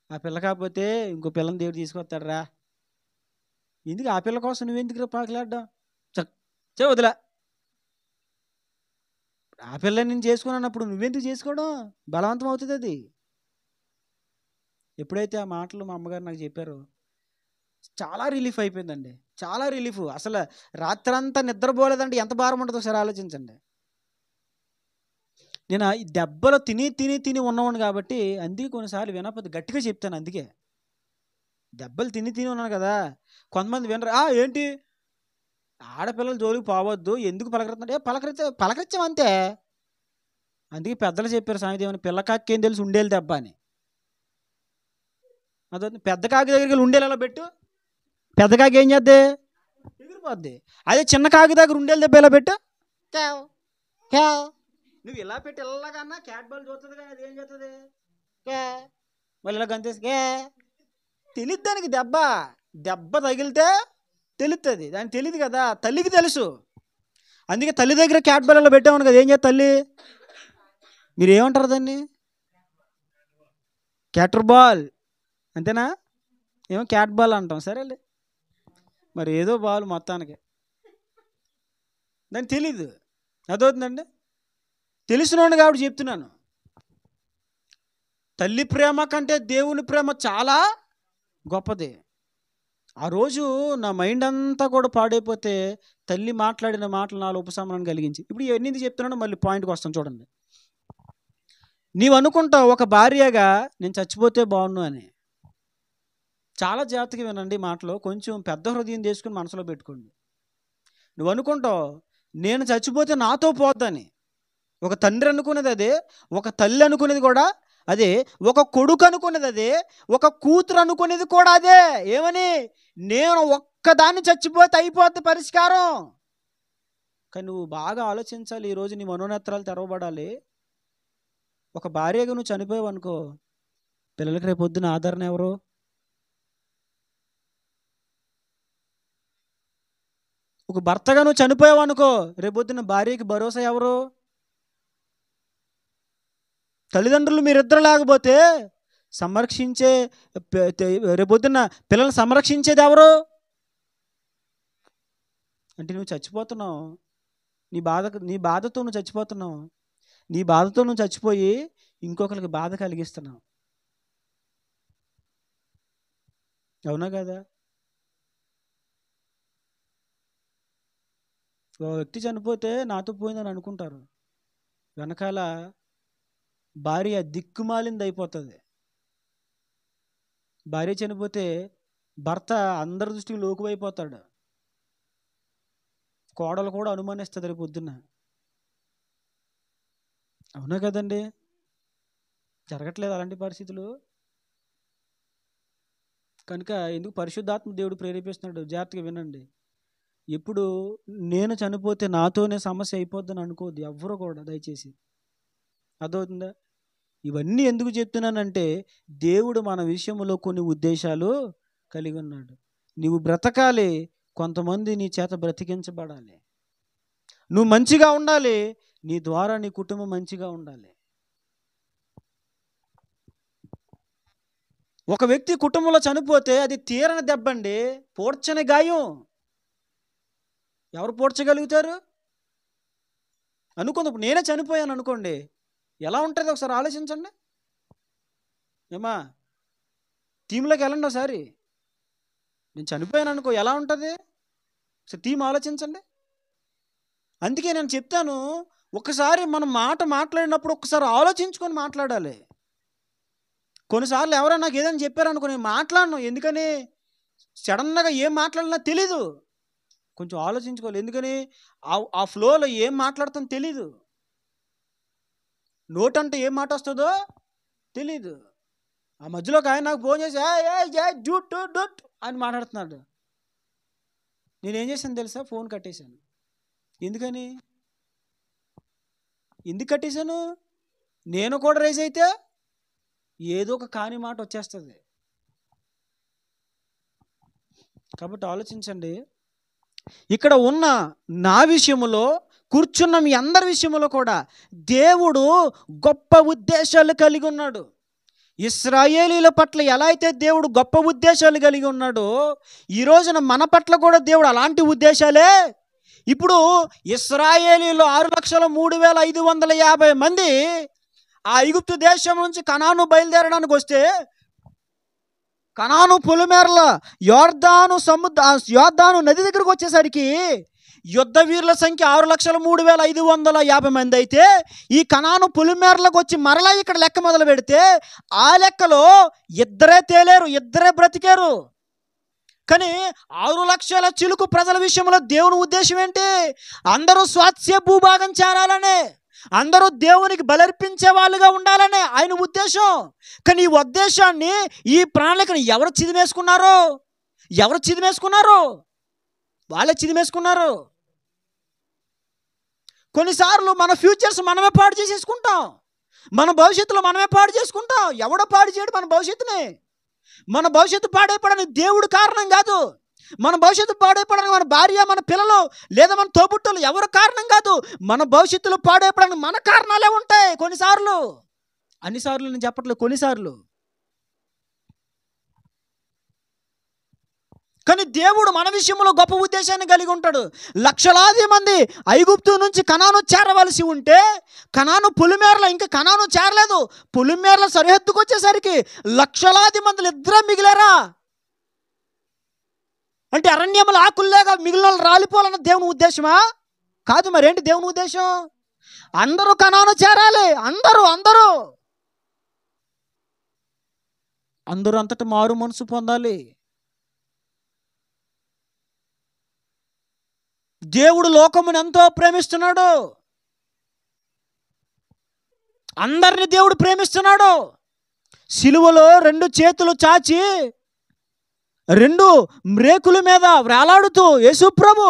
ఆ పిల్ల కాకపోతే ఇంకో పిల్లని దేవుడు తీసుకొస్తాడు రా, ఎందుకు ఆ పిల్ల కోసం నువ్వెందుకు పాకలాడ్డావు, చే వదిలా. ఆ పిల్ల నేను చేసుకున్నప్పుడు నువ్వెందుకు చేసుకోవడం, బలవంతం అవుతుంది అది. ఎప్పుడైతే ఆ మాటలు మా అమ్మగారు నాకు చెప్పారో చాలా రిలీఫ్ అయిపోయిందండి, చాలా రిలీఫ్. అసలు రాత్రంతా నిద్రపోలేదంటే ఎంత భారం ఉంటుందో ఒకసారి ఆలోచించండి. నేను ఈ దెబ్బలు తిని తిని తిని ఉన్నవాడిని కాబట్టి అందుకే కొన్నిసార్లు వినకపోతే గట్టిగా చెప్తాను. అందుకే దెబ్బలు తిని తిని ఉన్నాను కదా, కొంతమంది వినరు. ఏంటి ఆడపిల్లల జోలికి పోవద్దు, ఎందుకు పలకరిస్తున్నాడు, పలకరించామంతే. అందుకే పెద్దలు చెప్పారు సామెత, ఏమని, పిల్లకాకి ఏం తెలుసు ఉండేది దెబ్బ అని. అదే పెద్ద కాకి దగ్గరికి వెళ్ళి ఉండేలా పెట్టు, పెద్ద కాకి ఏం చేద్ది, ఎగిరిపోద్ది. అదే చిన్న కాకి దగ్గర ఉండేది దెబ్బ ఇలా పెట్టు, క్యావ్ క్యావ్. నువ్వు ఇలా పెట్టి ఇలాగన్నా క్యాట్ బాల్ చూస్తుంది కానీ అది ఏం చేస్తుంది, క్యా, మళ్ళీ ఇలా గంతేసి క్యా. తెలియదు దానికి దెబ్బ, దెబ్బ తగిలితే తెలుస్తుంది, దానికి తెలియదు కదా, తల్లికి తెలుసు. అందుకే తల్లి దగ్గర క్యాట్ బాల్ ఇలా పెట్టామని కదా, ఏం చేస్తుంది తల్లి, మీరు ఏమంటారు దాన్ని, క్యాటర్ బాల్ అంతేనా, ఏమో క్యాట్ బాల్ అంటాం, సరేలే మరి ఏదో బాల్ మొత్తానికి. దానికి తెలీదు, అదవుతుందండి. తెలిసినోడు కాబట్టి చెప్తున్నాను. తల్లి ప్రేమ కంటే దేవుని ప్రేమ చాలా గొప్పది. ఆ రోజు నా మైండ్ అంతా కూడా పాడైపోతే తల్లి మాట్లాడిన మాటలు నాలో ఉపశమనం కలిగించి. ఇప్పుడు ఇవన్నీ చెప్తున్నాను, మళ్ళీ పాయింట్కి వస్తాను చూడండి. నీవు అనుకుంటావు ఒక భార్యగా నేను చచ్చిపోతే బాగున్నాను అని. చాలా జాగ్రత్తగా వినండి మాటలు, కొంచెం పెద్ద హృదయం తీసుకుని మనసులో పెట్టుకోండి. నువ్వు అనుకుంటావు నేను చచ్చిపోతే నాతో పోద్దని. ఒక తండ్రి అనుకునేది అదే, ఒక తల్లి అనుకునేది కూడా అదే, ఒక కొడుకు అనుకునేది అదే, ఒక కూతురు అనుకునేది కూడా అదే. ఏమని, నేను ఒక్కదాన్ని చచ్చిపోతే అయిపోద్ది పరిష్కారం. కానీ నువ్వు బాగా ఆలోచించాలి, ఈరోజు నీ మనోనేత్రాలు తెరవబడాలి. ఒక భార్యగా నువ్వు చనిపోయావు అనుకో, పిల్లలకి రేపొద్దున ఆదరణ ఎవరు, ఒక భర్తగా నువ్వు చనిపోయావు అనుకో, రేపొద్దున భార్యకి భరోసా ఎవరు, తల్లిదండ్రులు మీరిద్దరు లేకపోతే సంరక్షించే, రేపొద్దున పిల్లల్ని సంరక్షించేది ఎవరు. అంటే నువ్వు చచ్చిపోతున్నావు, నీ బాధతో నువ్వు చచ్చిపోతున్నావు, నీ బాధతో నువ్వు చచ్చిపోయి ఇంకొకరికి బాధ కలిగిస్తున్నావు. అవునా కదా? ఓ వ్యక్తి చనిపోతే నాతో పోయిందని అనుకుంటారు, వెనకాల భార్య దిక్కుమాలింది అయిపోతుంది. భార్య చనిపోతే భర్త అందరి దృష్టికి లోకువైపోతాడు, కోడలు కూడా అనుమానిస్తుంది రేపు పొద్దున్న. అవునా కదండి? జరగట్లేదు అలాంటి పరిస్థితులు. కనుక ఎందుకు పరిశుద్ధాత్మ దేవుడు ప్రేరేపిస్తున్నాడు, జాగ్రత్తగా వినండి. ఎప్పుడు నేను చనిపోతే నాతోనే సమస్య అయిపోద్దని అనుకోవద్దు ఎవ్వరూ కూడా, దయచేసి. అర్థమవుతుందా? ఇవన్నీ ఎందుకు చెప్తున్నానంటే దేవుడు మన విషయంలో కొన్ని ఉద్దేశాలు కలిగి ఉన్నాడు. నువ్వు బ్రతకాలి, కొంతమంది నీ చేత బ్రతికించబడాలి, నువ్వు మంచిగా ఉండాలి, నీ ద్వారా నీ కుటుంబం మంచిగా ఉండాలి. ఒక వ్యక్తి కుటుంబంలో చనిపోతే అది తీరని దెబ్బండి, పూడ్చని గాయం. ఎవరు పూడ్చగలుగుతారు? అనుకుంది. ఇప్పుడు నేనే చనిపోయాను అనుకోండి, ఎలా ఉంటుంది ఒకసారి ఆలోచించండి. ఏమా టీంలోకి వెళ్ళండి ఒకసారి, నేను చనిపోయాను అనుకో ఎలా ఉంటుంది, ఒకసారి టీం ఆలోచించండి. అందుకే నేను చెప్తాను, ఒకసారి మనం మాట్లాడినప్పుడు ఒకసారి ఆలోచించుకొని మాట్లాడాలి. కొన్నిసార్లు ఎవరైనా నాకు ఏదైనా చెప్పారనుకో, నేను మాట్లాడను. ఎందుకని, సడన్గా ఏం మాట్లాడినా తెలీదు, కొంచెం ఆలోచించుకోవాలి. ఎందుకని, ఆ ఫ్లోలో ఏం మాట్లాడుతానో తెలీదు, నోటంటే ఏం మాట వస్తుందో తెలీదు. ఆ మధ్యలో ఒక ఆయన నాకు ఫోన్ చేసి డూట్ అని మాట్లాడుతున్నాడు. నేనేం చేశాను తెలుసా? ఫోన్ కట్టేశాను. ఎందుకని? ఎందుకు కట్టేశాను? నేను కూడా రైజ్ అయితే ఏదో ఒక కాని మాట వచ్చేస్తుంది. కాబట్టి ఆలోచించండి. ఇక్కడ ఉన్న నా విషయంలో, కూర్చున్న మీ అందరి విషయంలో కూడా దేవుడు గొప్ప ఉద్దేశాలు కలిగి ఉన్నాడు. ఇశ్రాయేలీల పట్ల ఎలా అయితే దేవుడు గొప్ప ఉద్దేశాలు కలిగి ఉన్నాడో, ఈ రోజున మన పట్ల కూడా దేవుడు అలాంటి ఉద్దేశాలే. ఇప్పుడు ఇశ్రాయేలీలు 6,03,550 మంది ఆ ఐగుప్తు దేశం నుంచి కనాను బయలుదేరడానికి వస్తే, కనాను పొలిమేరల యోర్దాను నది దగ్గరకు వచ్చేసరికి యుద్ధ వీరుల సంఖ్య 6,03,550 మంది అయితే, ఈ కనాను పొలిమేరలకు వచ్చి మరలా ఇక్కడ లెక్క మొదలు పెడితే ఆ లెక్కలో ఇద్దరే తేలేరు, ఇద్దరే బ్రతికారు. కానీ 6 లక్షల చిలుకు ప్రజల విషయంలో దేవుని ఉద్దేశం ఏంటి? అందరూ స్వాస్థ్య భూభాగం చేరాలనే, అందరూ దేవునికి బలర్పించే వాళ్ళుగా ఉండాలనే ఆయన ఉద్దేశం. కానీ ఈ ఉద్దేశాన్ని, ఈ ప్రణాళికను ఎవరు చిదిమేసుకున్నారు? వాళ్ళే చిదిమేసుకున్నారు. కొన్నిసార్లు మన ఫ్యూచర్స్ మనమే పాడు చేసేసుకుంటాం, మన భవిష్యత్తులో మనమే పాడు చేసుకుంటాం. ఎవడో పాడు చేయడు మన భవిష్యత్తుని. మన భవిష్యత్తు పాడైపోవడానికి దేవుడు కారణం కాదు. మన భవిష్యత్తు పాడైపోవడానికి మన భార్య, మన పిల్లలు లేదా మన తోబుట్టులు ఎవరు కారణం కాదు. మన భవిష్యత్తులో పాడైపోవడానికి మన కారణాలే ఉంటాయి కొన్నిసార్లు. అన్నిసార్లు నేను చెప్పట్లేదు, కొన్నిసార్లు. కానీ దేవుడు మన విషయంలో గొప్ప ఉద్దేశాన్ని కలిగి ఉంటాడు. లక్షలాది మంది ఐగుప్తు నుంచి కనాను చేరవలసి ఉంటే, కనాను పొలిమేరలో ఇంకా కనాను చేరలేదు. పొలిమేరల సరిహద్దుకు వచ్చేసరికి లక్షలాది మందిలు ఇద్దరే మిగిలారా? అంటే అరణ్యముల ఆకుల్లేగా మిగిలిన రాలిపోవాలన్న దేవుని ఉద్దేశమా? కాదు. మరేంటి దేవుని ఉద్దేశం? అందరూ కనాను చేరాలి. అందరూ అంతటా మారు మనసు పొందాలి. దేవుడు లోకమును ఎంతో ప్రేమిస్తున్నాడు. అందరిని దేవుడు ప్రేమిస్తున్నాడు. సిలువలో 2 చేతులు చాచి 2 మ్రేకుల మీద వేలాడుతూ యేసుప్రభు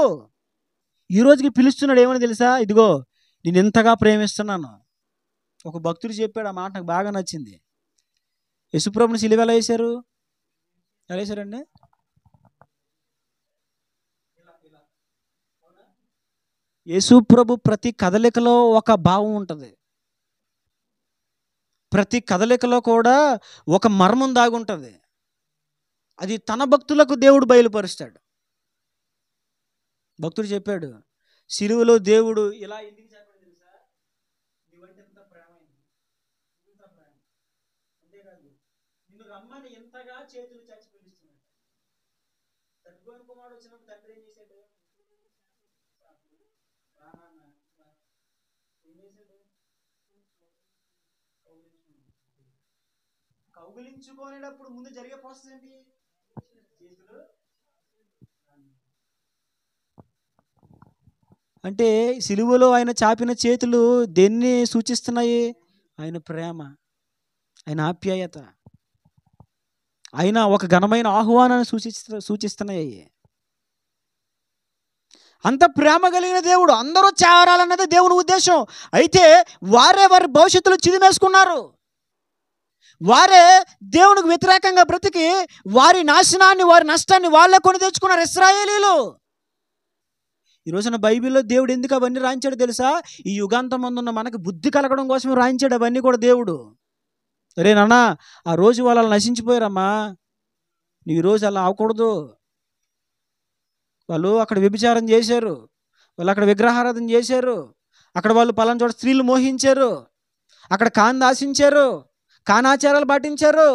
ఈ రోజుకి పిలుస్తున్నాడు. ఏమని తెలుసా? ఇదిగో నేను ఇంతగా ప్రేమిస్తున్నాను. ఒక భక్తుడు చెప్పాడు, ఆ మాట నాకు బాగా నచ్చింది. యేసుప్రభుని సిలువ ఎలా వేశారండి? యేసుప్రభు ప్రతి కదలికలో ఒక భావం ఉంటుంది. ప్రతి కదలికలో కూడా ఒక మర్మం దాగి ఉంటుంది. అది తన భక్తులకు దేవుడు బయలుపరుస్తాడు. భక్తుడు చెప్పాడు, సిలువలో దేవుడు ఇలా ఎందుకు చెప్పాడు తెలుసా? నీవంటే ఎంత ప్రేమ, అంతేకాదు నిన్ను రమ్మని ఎంతగా చేతులు చాచి పిలుస్తున్నాడు. తగ్గుని కుమారుడు వచ్చినప్పుడు తండ్రి ఏం చేశాడు? కౌగిలించుకునేటప్పుడు ముందు జరిగే ప్రాసెస్ ఏంటి? చేతులు. అంటే సిలువలో ఆయన చాపిన చేతులు దేన్ని సూచిస్తున్నాయి? ఆయన ప్రేమ, ఆయన ఆప్యాయత, ఆయన ఒక ఘనమైన ఆహ్వానాన్ని సూచిస్తున్నాయి. అంత ప్రేమ కలిగిన దేవుడు, అందరూ చేరాలన్నది దేవుని ఉద్దేశం. అయితే వారి భవిష్యత్తులో చిదిమేసుకున్నారు. వారే దేవునికి వ్యతిరేకంగా బ్రతికి వారి నాశనాన్ని, వారి నష్టాన్ని వాళ్ళే కొని తెచ్చుకున్నారు ఇశ్రాయేలీలు. ఈ రోజున బైబిల్లో దేవుడు ఎందుకు అవన్నీ రాయించాడు తెలుసా? ఈ యుగాంతం ముందున్న మనకి బుద్ధి కలగడం కోసం రాయించాడు అవన్నీ కూడా దేవుడు. అరే నాన్న, ఆ రోజు వాళ్ళు నశించిపోయారమ్మా, నీ రోజు అలా అవ్వకూడదు. వాళ్ళు అక్కడ వ్యభిచారం చేశారు, వాళ్ళు అక్కడ విగ్రహారాధన చేశారు, అక్కడ వాళ్ళు పలానా చోట స్త్రీలు మోహించారు, అక్కడ కాని ఆశించారు, కానాచారాలు పాటించారు.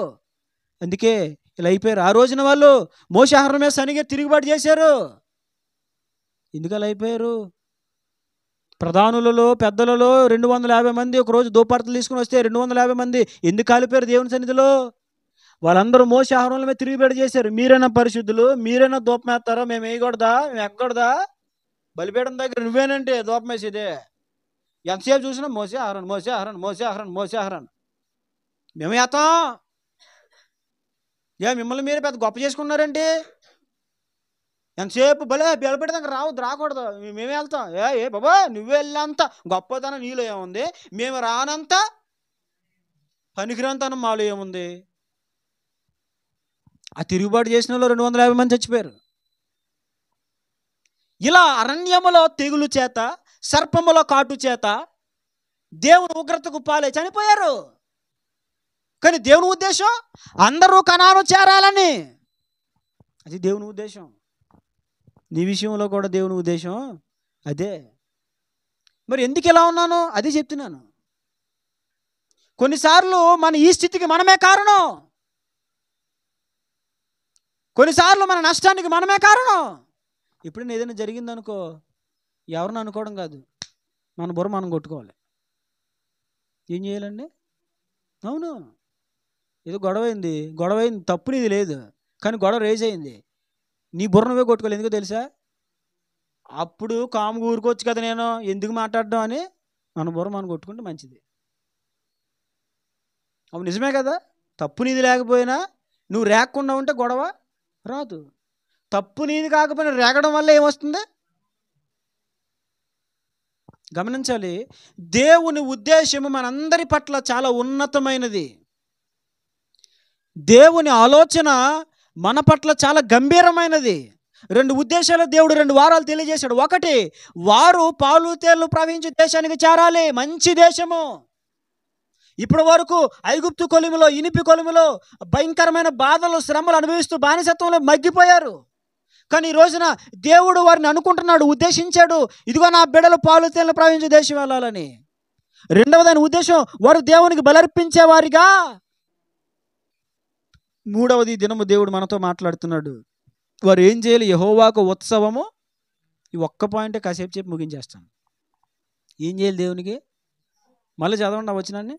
అందుకే ఇలా అయిపోయారు. ఆ రోజున వాళ్ళు మోషే ఆహారం మీద సనిగే తిరుగుబాటు చేశారు. ఎందుకు అలా అయిపోయారు? ప్రధానులలో పెద్దలలో 250 మంది ఒకరోజు దూపార్తలు తీసుకుని వస్తే 250 మంది ఎందుకు కాలిపోయారు దేవుని సన్నిధిలో? వాళ్ళందరూ మోషే ఆహారంలో మీద తిరుగుబాటు చేశారు. మీరైనా పరిశుద్ధులు, మీరైనా దూపం వేస్తారా? మేము వేయకూడదా? మేము ఎక్కకూడదా? బలిపీఠం దగ్గర నువ్వేనంటే దూపం వేసేదే. ఎంతసేపు చూసినా మోసే ఆహారం. మేము వేస్తాం. మిమ్మల్ని మీరు పెద్ద గొప్ప చేసుకున్నారండి. ఎంతసేపు భలే బెలపెడదాక రాకూడదు. మేమే వెళ్తాం. ఏ బాబా నువ్వే వెళ్ళేంత గొప్పతనం నీలో ఏముంది, మేము రానంత పనికిరాంతనం మాలో ఏముంది? ఆ తిరుగుబాటు చేసిన వాళ్ళు 250 మంది చచ్చిపోయారు. ఇలా అరణ్యములో తెగులు చేత, సర్పముల కాటు చేత దేవుని ఉగ్రతకు పాలై చనిపోయారు. కానీ దేవుని ఉద్దేశం అందరూ కనాను చేరాలని. అది దేవుని ఉద్దేశం. నీ విషయంలో కూడా దేవుని ఉద్దేశం అదే. మరి ఎందుకు ఇలా ఉన్నాను అదే చెప్తున్నాను. కొన్నిసార్లు మన ఈ స్థితికి మనమే కారణం, కొన్నిసార్లు మన నష్టానికి మనమే కారణం. ఎప్పుడైనా ఏదైనా జరిగిందనుకో, ఎవరిని అనుకోవడం కాదు, మన బుర్ర మనం కొట్టుకోవాలి. ఏం చేయాలండి? అవును, ఏదో గొడవైంది, తప్పు నీది లేదు, కానీ గొడవ రేజ్ అయింది, నీ బుర్ర నువ్వే కొట్టుకోవాలి. ఎందుకో తెలుసా? అప్పుడు కాముగా ఊరుకోవచ్చు కదా, నేను ఎందుకు మాట్లాడడం అని మన బుర్ర మనం కొట్టుకుంటే మంచిది. అవును, నిజమే కదా. తప్పు నీది లేకపోయినా నువ్వు రేగకుండా ఉంటే గొడవ రాదు. తప్పు నీది కాకపోయినా రేగడం వల్ల ఏమొస్తుంది? గమనించాలి, దేవుని ఉద్దేశము మనందరి పట్ల చాలా ఉన్నతమైనది. దేవుని ఆలోచన మన పట్ల చాలా గంభీరమైనది. 2 ఉద్దేశాలు దేవుడు 2 వారాలు తెలియజేశాడు. ఒకటి, వారు పాలు తేళ్లు ప్రవహించే దేశానికి చేరాలి, మంచి దేశము. ఇప్పటి వరకు ఐగుప్తు కొలిమిలో, ఇనిపి కొలిమిలో భయంకరమైన బాధలు, శ్రమలు అనుభవిస్తూ బానిసత్వంలో మగ్గిపోయారు. కానీ ఈ రోజున దేవుడు వారిని అనుకుంటున్నాడు, ఉద్దేశించాడు, ఇదిగో నా బిడ్డలు పాలు తేళ్లు ప్రవహించే దేశం వెళ్ళాలని. రెండవదైన ఉద్దేశం, వారు దేవునికి బలర్పించేవారిగా. మూడవది దినము దేవుడు మనతో మాట్లాడుతున్నాడు, వారు ఏం చేయాలి? యెహోవాకు ఉత్సవము. ఈ ఒక్క పాయింటే కాసేపు చెప్పి ముగించేస్తాను. ఏం చేయాలి దేవునికి? మళ్ళీ చదవండి ఆ వచనాన్ని.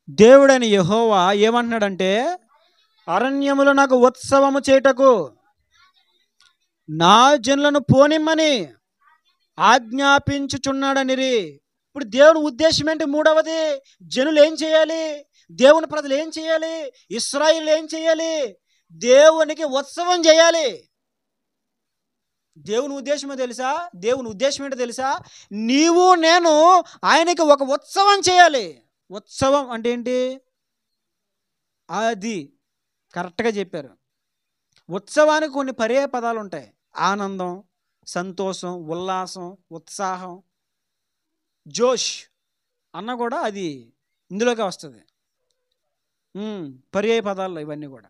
దేవుడని యెహోవా ఏమంటున్నాడంటే, అరణ్యములో నాకు ఉత్సవము చేయుటకు నా జనులను పోనిమ్మని ఆజ్ఞాపించుచున్నాడనిరి. ఇప్పుడు దేవుని ఉద్దేశం ఏంటి? మూడవది, జనులు ఏం చేయాలి? దేవుని ప్రజలు ఏం చేయాలి? ఇశ్రాయేలు ఏం చేయాలి? దేవునికి ఉత్సవం చేయాలి. దేవుని ఉద్దేశమో తెలుసా? దేవుని ఉద్దేశం ఏంటో తెలుసా? నీవు నేను ఆయనకి ఒక ఉత్సవం చేయాలి. ఉత్సవం అంటే ఏంటి? అది కరెక్ట్గా చెప్పారు. ఉత్సవానికి కొన్ని పర్యాయ పదాలు ఉంటాయి. ఆనందం, సంతోషం, ఉల్లాసం, ఉత్సాహం, జోష్ అన్న కూడా అది ఇందులోకే వస్తుంది. పర్యాయ పదాల్లో ఇవన్నీ కూడా.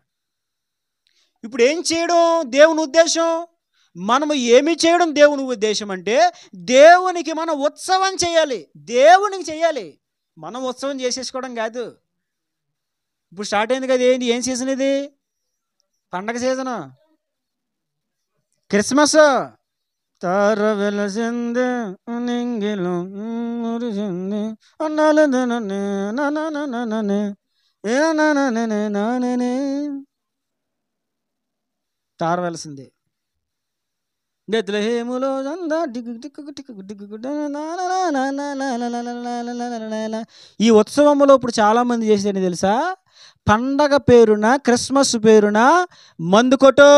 ఇప్పుడు ఏం చేయడం దేవుని ఉద్దేశం? మనము ఏమి చేయడం దేవుని ఉద్దేశం అంటే, దేవునికి మనం ఉత్సవం చేయాలి. దేవునికి చేయాలి, మనం ఉత్సవం చేసేసుకోవడం కాదు. ఇప్పుడు స్టార్ట్ అయింది కదా, ఏం సీజన్ ఇది? పండగ సీజను, క్రిస్మస్. తార వెలసింది నింగిలో మురిసింది తార వెలసింది బెత్లెహేములో. ఈ ఉత్సవములో ఇప్పుడు చాలామంది చేసేది తెలుసా? పండగ పేరున, క్రిస్మస్ పేరున మందు కొట్టు.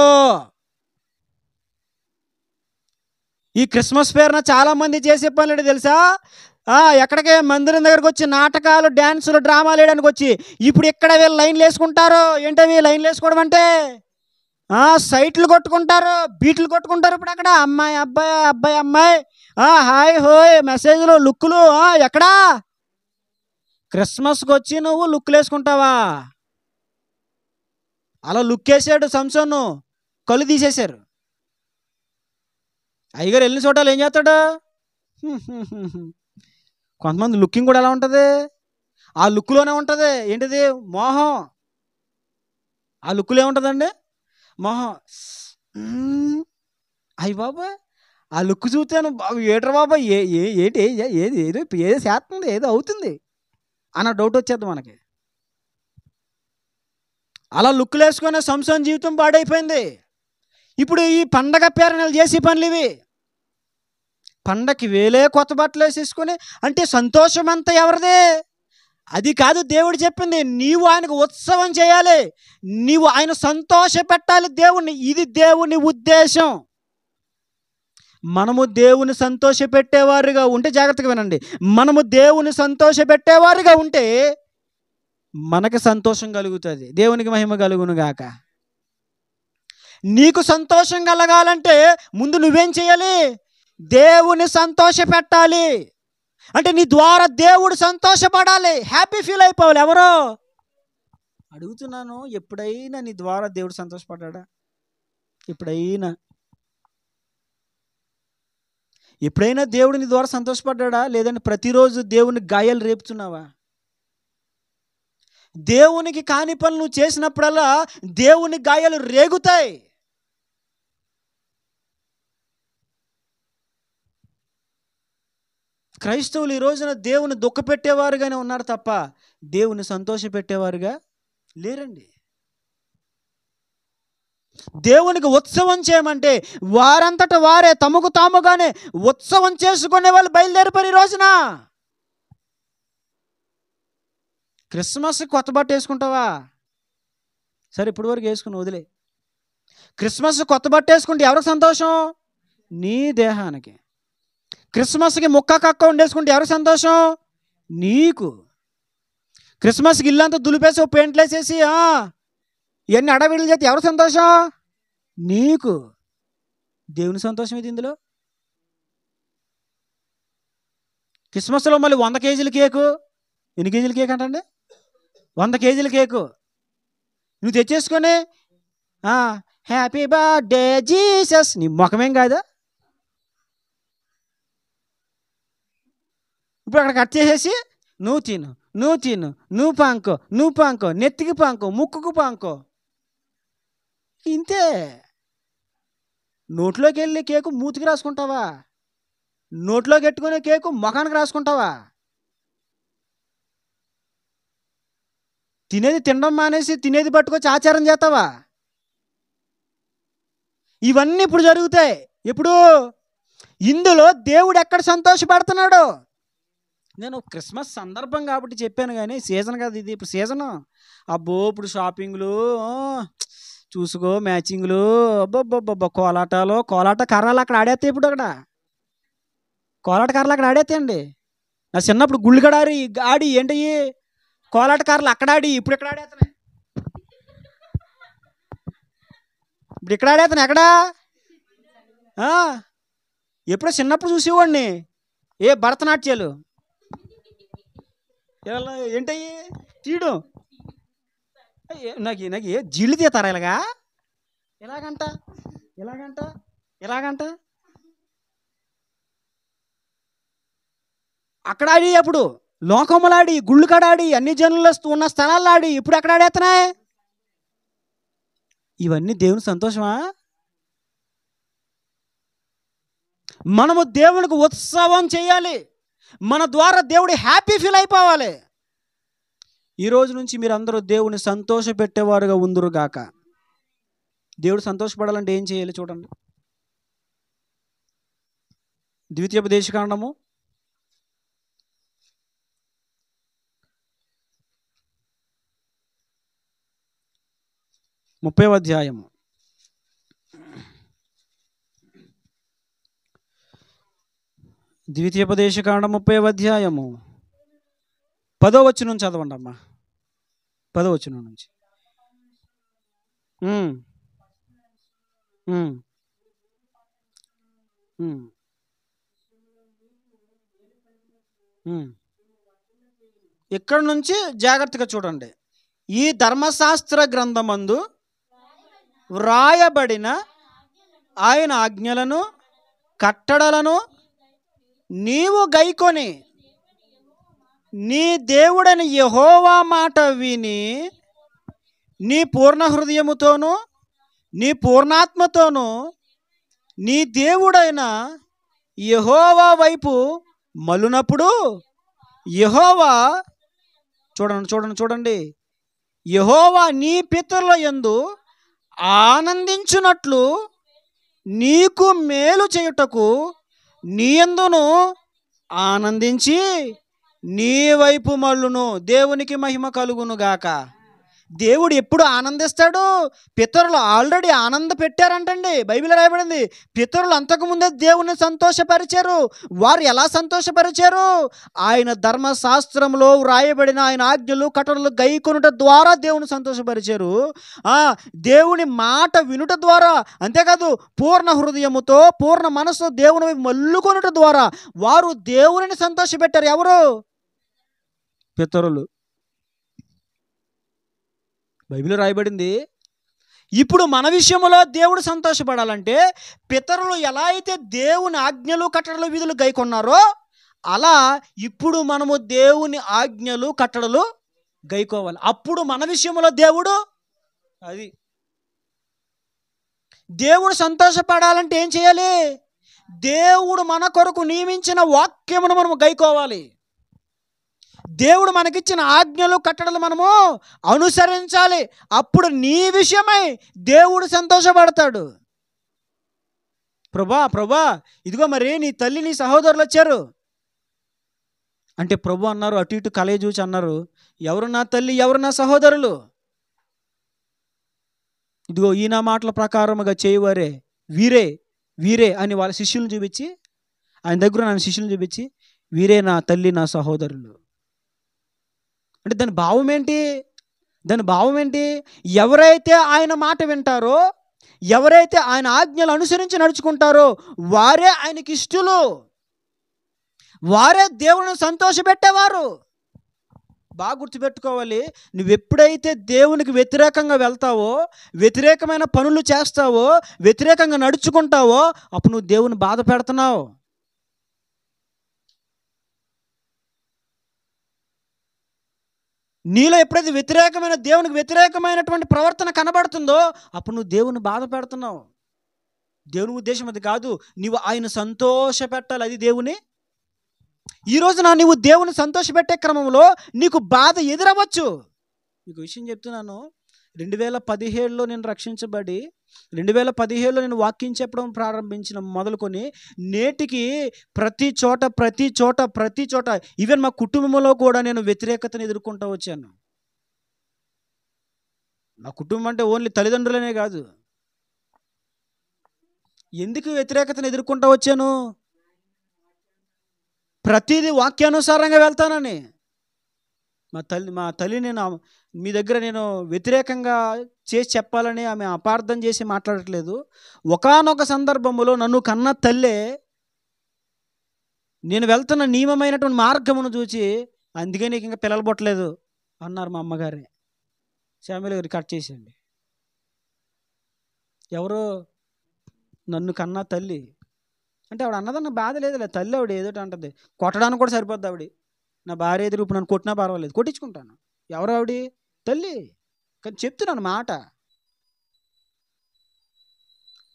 ఈ క్రిస్మస్ పేరున చాలామంది చేసే పనులు తెలుసా? ఎక్కడికే మందిరం దగ్గరకు వచ్చి నాటకాలు, డ్యాన్సులు, డ్రామాలు వేయడానికి వచ్చి ఇప్పుడు ఇక్కడ వీళ్ళు లైన్లు వేసుకుంటారు. ఏంటవి లైన్లు వేసుకోవడం అంటే? సైట్లు కొట్టుకుంటారు, బీట్లు కొట్టుకుంటారు. ఇప్పుడు అక్కడ అమ్మాయి అబ్బాయి, అబ్బాయి అమ్మాయి, హాయ్ హోయ్ మెసేజ్లు, లుక్కులు. ఎక్కడా? క్రిస్మస్కి వచ్చి నువ్వు లుక్కులు వేసుకుంటావా? అలా లుక్ వేసాడు సంసోను, కళ్ళు తీసేశారు. అయ్యగారు వెళ్ళిన చోటాలు ఏం చేస్తాడు? కొంతమంది లుకింగ్ కూడా ఎలా ఉంటుంది? ఆ లుక్లోనే ఉంటుంది. ఏంటిది? మోహం. ఆ లుక్లో ఏముంటుందండి? మోహం. అయ్యి బాబా, ఆ లుక్ చూస్తాను, ఏటర్ బాబా, ఏంటి ఏది ఏదో చేస్తుంది, ఏదో అవుతుంది అన్న డౌట్ వచ్చేద్ది మనకి. అలా లుక్లు వేసుకునే సంసోన్ జీవితం పాడైపోయింది. ఇప్పుడు ఈ పండగ పేరున చేసే పనులు ఇవి. పండగకి వేలే కొత్త బట్టలు వేసేసుకొని, అంటే సంతోషం అంతా ఎవరిదే? అది కాదు దేవుడు చెప్పింది. నీవు ఆయనకు ఉత్సవం చేయాలి, నీవు ఆయన సంతోష పెట్టాలి దేవుణ్ణి. ఇది దేవుని ఉద్దేశం. మనము దేవుని సంతోష పెట్టేవారుగా ఉంటే, జాగ్రత్తగా వినండి, మనము దేవుని సంతోష పెట్టేవారుగా ఉంటే మనకు సంతోషం కలుగుతుంది. దేవునికి మహిమ కలుగును గాక. నీకు సంతోషం కలగాలంటే ముందు నువ్వేం చేయాలి? దేవుని సంతోష పెట్టాలి. అంటే నీ ద్వారా దేవుడు సంతోషపడాలి, హ్యాపీ ఫీల్ అయిపోవాలి. ఎవరో అడుగుతున్నాను, ఎప్పుడైనా నీ ద్వారా దేవుడు సంతోషపడ్డా? ఎప్పుడైనా దేవుడు నీ ద్వారా సంతోషపడ్డా? లేదంటే ప్రతిరోజు దేవుని గాయాలు రేపుతున్నావా? దేవునికి కాని పనులు నువ్వు చేసినప్పుడల్లా దేవుని గాయాలు రేగుతాయి. క్రైస్తవులు ఈ రోజున దేవుని దుఃఖపెట్టేవారుగానే ఉన్నారు తప్ప దేవుని సంతోష పెట్టేవారుగా లేరండి. దేవునికి ఉత్సవం చేయమంటే వారంతట వారే తమకు తాముగానే ఉత్సవం చేసుకునే వాళ్ళు బయలుదేరిపోయి ఈ రోజున. క్రిస్మస్ కొత్త బట్ట వేసుకుంటావా? సరే, ఇప్పటి వరకు వేసుకుని వదిలే. క్రిస్మస్ కొత్త బట్ట వేసుకుంటే ఎవరికి సంతోషం? నీ దేహానికి. క్రిస్మస్కి ముక్క కక్క ఉండేసుకుంటే ఎవరికి సంతోషం? నీకు. క్రిస్మస్కి ఇల్లంతా దులిపేసి పెయింట్లు వేసేసి ఇవన్నీ అడవిడలు చేస్తే ఎవరికి సంతోషం? నీకు. దేవుని సంతోషం ఇది ఇందులో. క్రిస్మస్లో మళ్ళీ 100 కేజీల కేకు, ఎన్ని కేజీల కేక్ అంటండి? 100 కేజీల కేకు నువ్వు తెచ్చేసుకొని హ్యాపీ బర్త్డే జీసస్, నీ ముఖమేం కాదా? ఇప్పుడు అక్కడ కట్ చేసేసి నువ్వు తిను, నువ్వు పాంకో, నెత్తికి పాంకో, ముక్కుకు పాంకో, ఇంతే. నోట్లోకి వెళ్ళి కేకు మూతికి రాసుకుంటావా? నోట్లోకి పెట్టుకునే కేకు ముఖానికి రాసుకుంటావా? తినేది తినడం మానేసి తినేది పట్టుకొచ్చి ఆచారం చేస్తావా? ఇవన్నీ ఇప్పుడు జరుగుతాయి. ఇప్పుడు ఇందులో దేవుడు ఎక్కడ సంతోషపడుతున్నాడు? నేను క్రిస్మస్ సందర్భం కాబట్టి చెప్పాను, కానీ సీజన్ కదా ఇది. ఇప్పుడు సీజను. అబ్బో, ఇప్పుడు షాపింగ్లు చూసుకో, మ్యాచింగ్లు, అబ్బబ్బబ్బబ్బ, కోలాట కర్రలు అక్కడ ఆడేస్తాయి. ఇప్పుడు అక్కడ కోలాట కర్రలు అక్కడ ఆడేస్తాయండి. నా చిన్నప్పుడు గుళ్ళు కూడా ఆడి ఏంటయ్యి కోలాట కర్రలు అక్కడ ఆడి, ఇప్పుడు ఇక్కడ ఆడేస్తున్నాయి. ఇప్పుడు ఇక్కడ ఆడేస్తున్నాయి. ఎక్కడా? ఎప్పుడో చిన్నప్పుడు చూసేవాడిని భరతనాట్యాలు. ఏంటయ్యి తీయడం, నాకు జీళ్ళు తీతారా ఇలాగంట అక్కడ ఆడి, అప్పుడు లోకములాడి, గుళ్ళు కడాడి, అన్ని జనులు ఉన్న స్థలాల్లో ఆడి, ఇప్పుడు ఎక్కడ ఆడేస్తున్నాయి? ఇవన్నీ దేవుని సంతోషమా? మనము దేవునికి ఉత్సవం చేయాలి. మన ద్వారా దేవుడు హ్యాపీ ఫీల్ అయిపోవాలి. ఈ రోజు నుంచి మీరు అందరూ దేవుని సంతోష పెట్టేవారుగా ఉందురు గాక. దేవుడు సంతోషపడాలంటే ఏం చేయాలి చూడండి. ద్వితీయోపదేశకాండము 30వ అధ్యాయము. ద్వితీయోపదేశకాండం 30వ అధ్యాయము 10వ వచనం చదవండి అమ్మా. 10వ వచనం నుంచి. ఇక్కడ నుంచి జాగ్రత్తగా చూడండి. ఈ ధర్మశాస్త్ర గ్రంథమందు వ్రాయబడిన ఆయన ఆజ్ఞలను కట్టడలను నీవు గైకొని నీ దేవుడని యెహోవా మాట విని నీ పూర్ణ హృదయముతోనూ నీ పూర్ణాత్మతోనూ నీ దేవుడైన యెహోవా వైపు మలునప్పుడు యెహోవా చూడండి యెహోవా నీ పితరుల యందు ఆనందించునట్లు నీకు మేలు చేయుటకు నీ యందును ఆనందించి నీ వైపు మళ్ళును, దేవునికి మహిమ కలుగును గాక. దేవుడు ఎప్పుడు ఆనందిస్తాడు? పితరులు ఆల్రెడీ ఆనంద పెట్టారంటండి. బైబిల్ రాయబడింది, పితరులు అంతకుముందే దేవుని సంతోషపరిచారు. వారు ఎలా సంతోషపరిచారు? ఆయన ధర్మశాస్త్రంలో వ్రాయబడిన ఆయన ఆజ్ఞలు కట్టడలు గైకొనుట ద్వారా దేవుని సంతోషపరిచారు. దేవుని మాట వినుట ద్వారా, అంతేకాదు పూర్ణ హృదయముతో పూర్ణ మనసు దేవుని వైపు మల్లుకొనుట ద్వారా వారు దేవుని సంతోషపెట్టారు. ఎవరు? పితరులు. బైబిల్ రాయబడింది. ఇప్పుడు మన విషయంలో దేవుడు సంతోషపడాలంటే పితరులు ఎలా అయితే దేవుని ఆజ్ఞలు కట్టడలు విధులు గైకొన్నారో అలా ఇప్పుడు మనము దేవుని ఆజ్ఞలు కట్టడలు గైకోవాలి. అప్పుడు మన విషయంలో దేవుడు సంతోషపడాలంటే ఏం చేయాలి? దేవుడు మన కొరకు నియమించిన వాక్యమును మనము గైకోవాలి. దేవుడు మనకిచ్చిన ఆజ్ఞలు కట్టడలు మనము అనుసరించాలి. అప్పుడు నీ విషయమై దేవుడు సంతోషపడతాడు. ప్రభా ఇదిగో మరి నీ తల్లి నీ సహోదరులు వచ్చారు అంటే ప్రభు అన్నారు, అటు ఇటు కలయి చూచి అన్నారు, ఎవరు నా తల్లి, ఎవరు నా సహోదరులు? ఇదిగో ఈ నా మాటల ప్రకారముగా చేయవారే వీరే వీరే అని వాళ్ళ శిష్యులను చూపించి, ఆయన దగ్గర నా శిష్యులను చూపించి, వీరే నా తల్లి నా సహోదరులు అంటే దాని భావం ఏంటి? ఎవరైతే ఆయన మాట వింటారో, ఎవరైతే ఆయన ఆజ్ఞలు అనుసరించి నడుచుకుంటారో వారే ఆయనకి ఇష్టలు, వారే దేవుని సంతోషపెట్టేవారు. బాగా గుర్తుపెట్టుకోవాలి. నువ్వు ఎప్పుడైతే దేవునికి వ్యతిరేకంగా వెళ్తావో, వ్యతిరేకమైన పనులు చేస్తావో, వ్యతిరేకంగా నడుచుకుంటావో అప్పుడు నువ్వు దేవుని బాధ పెడుతున్నావు. నీలో ఎప్పుడైతే దేవునికి వ్యతిరేకమైనటువంటి ప్రవర్తన కనబడుతుందో అప్పుడు నువ్వు దేవుని బాధ పెడుతున్నావు. దేవుని ఉద్దేశం అది కాదు. నీవు ఆయన సంతోష పెట్టాలి, అది దేవుని. ఈ రోజున నీవు దేవుని సంతోషపెట్టే క్రమంలో నీకు బాధ ఎదురవ్వచ్చు. మీకు విషయం చెప్తున్నాను, 2017లో నేను రక్షించబడి 2017లో నేను వాక్యం చెప్పడం ప్రారంభించిన మొదలుకొని నేటికి ప్రతి చోట ఈవెన్ మా కుటుంబంలో కూడా నేను వ్యతిరేకతను ఎదుర్కొంటూ వచ్చాను. నా కుటుంబం అంటే ఓన్లీ తల్లిదండ్రులనే కాదు. ఎందుకు వ్యతిరేకతను ఎదుర్కొంటూ వచ్చాను? ప్రతిదీ వాక్యానుసారంగా వెళ్తానని. మా తల్లి నేను మీ దగ్గర నేను వ్యతిరేకంగా చేసి చెప్పాలని ఆమె అపార్థం చేసి మాట్లాడట్లేదు. ఒకానొక సందర్భంలో నన్ను కన్న తల్లే నేను వెళ్తున్న నియమమైనటువంటి మార్గమును చూసి, అందుకే నీకు ఇంకా పిల్లలు పుట్టలేదు అన్నారు మా అమ్మగారే. శామ్యూల్ గారు కట్ చేసేయండి. ఎవరో నన్ను కన్నా తల్లి అంటే ఆవిడ అన్నదన్న బాధ లేదులే, తల్లి ఆవిడ ఏదోటి అంటుంది. కొట్టడానికి కూడా సరిపోద్ది ఆవిడ. నా భార్య ఎదురు ఇప్పుడు నన్ను కొట్టినా పర్వాలేదు, కొట్టించుకుంటాను. ఎవరు ఆవిడ? తల్లి. కానీ చెప్తున్నాను మాట.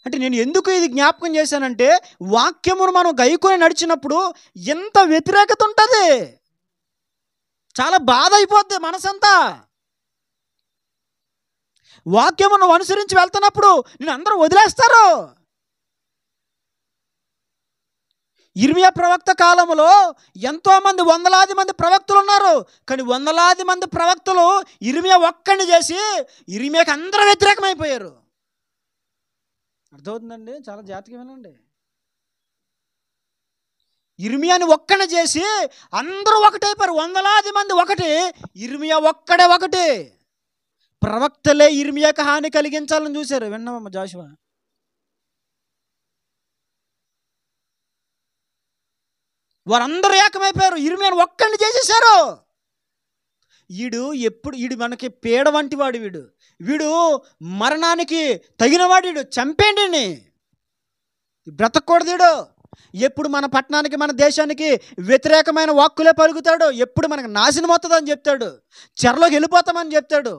అంటే నేను ఎందుకు ఇది జ్ఞాపకం చేశానంటే వాక్యమును మనం గైకొని నడిచినప్పుడు ఎంత వ్యతిరేకత ఉంటుంది, చాలా బాధ అయిపోద్ది మనసంతా. వాక్యమును అనుసరించి వెళ్తున్నప్పుడు నేను అందరూ వదిలేస్తారు. ఇర్మియా ప్రవక్త కాలంలో ఎంతోమంది వందలాది మంది ప్రవక్తలు ఉన్నారు. కానీ వందలాది మంది ప్రవక్తలు ఇర్మియా ఒక్కడిని చేసి ఇర్మియాకి అందరూ వ్యతిరేకమైపోయారు. అర్థమవుతుందండి? చాలా జాగ్రత్తగా వినండి. ఇర్మియాని ఒక్కడిని చేసి అందరూ ఒకటైపోయారు. వందలాది మంది ఒకటి, ఇర్మియా ఒక్కడే ఒకటి. ప్రవక్తలే ఇర్మియాకి హాని కలిగించాలని చూశారు. విన్నామమ్మ జాషువా? వారందరూ ఏకమైపోయారు, ఇర్మియాను ఒక్కడిని చేసేశారు. వీడు మనకి పీడ వంటి వాడు, వీడు మరణానికి తగినవాడు, వీడు చంపేండి, బ్రతకూడదు వీడు. ఎప్పుడు మన పట్టణానికి మన దేశానికి వ్యతిరేకమైన వాక్కులే పలుకుతాడు, ఎప్పుడు మనకు నాశనం అవుతుందని చెప్తాడు, చెరలోకి వెళ్ళిపోతామని చెప్తాడు,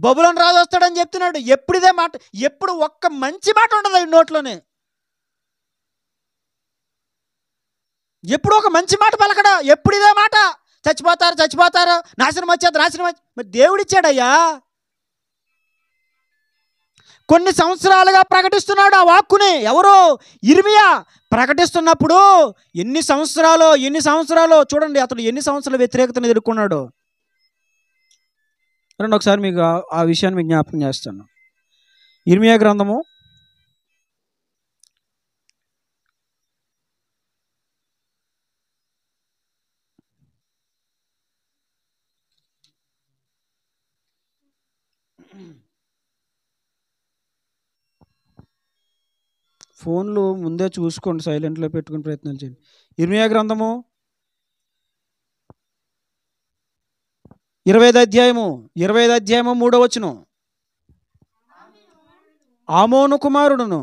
బబులోను రాజు వస్తాడని చెప్తున్నాడు. ఎప్పుడు ఇదే మాట, ఎప్పుడు ఒక్క మంచి మాట ఉండదు ఈ నోట్లోనే. ఎప్పుడు ఒక మంచి మాట పలకడా, ఎప్పుడు ఇదే మాట, చచ్చిపోతారు, నాశనం వచ్చేది. మరి దేవుడిచ్చాడయ్యా. కొన్ని సంవత్సరాలుగా ప్రకటిస్తున్నాడు ఆ వాక్కుని. ఎవరు? ఇర్మియా. ప్రకటిస్తున్నప్పుడు ఎన్ని సంవత్సరాలు చూడండి, అతడు ఎన్ని సంవత్సరాల వ్యతిరేకతను ఎదుర్కొన్నాడు. రండి ఒకసారి మీకు ఆ విషయాన్ని మీకు జ్ఞాపకం చేస్తాను. ఇర్మియా గ్రంథము 'ఫోన్లు ముందే చూసుకోండి, సైలెంట్లో పెట్టుకుని ప్రయత్నాలు చేయండి. ఇర్మియా గ్రంథము 25వ అధ్యాయము 3వ వచనం. ఆమోను కుమారుడును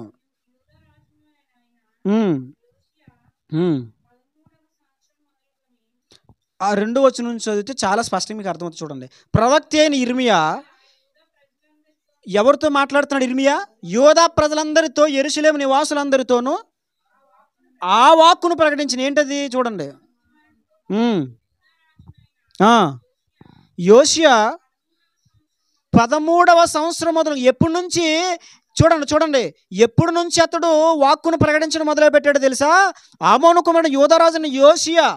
ఆ 2వ వచనం నుంచి చదివితే చాలా స్పష్టంగా మీకు అర్థమవుతుంది. చూడండి, ప్రవక్త అయిన ఇర్మియా ఎవరితో మాట్లాడుతున్నాడు? ఇర్మియా యూదా ప్రజలందరితో, యెరూషలేము నివాసులందరితోనూ ఆ వాక్కును ప్రకటించిన. ఏంటది? చూడండి, యోషియా 13వ సంవత్సరం మొదలు. ఎప్పటి నుంచి? చూడండి ఎప్పటి నుంచి అతడు వాక్కును ప్రకటించడం మొదలుపెట్టాడు తెలుసా? ఆమోను కుమారుడు యూదారాజుని యోషియా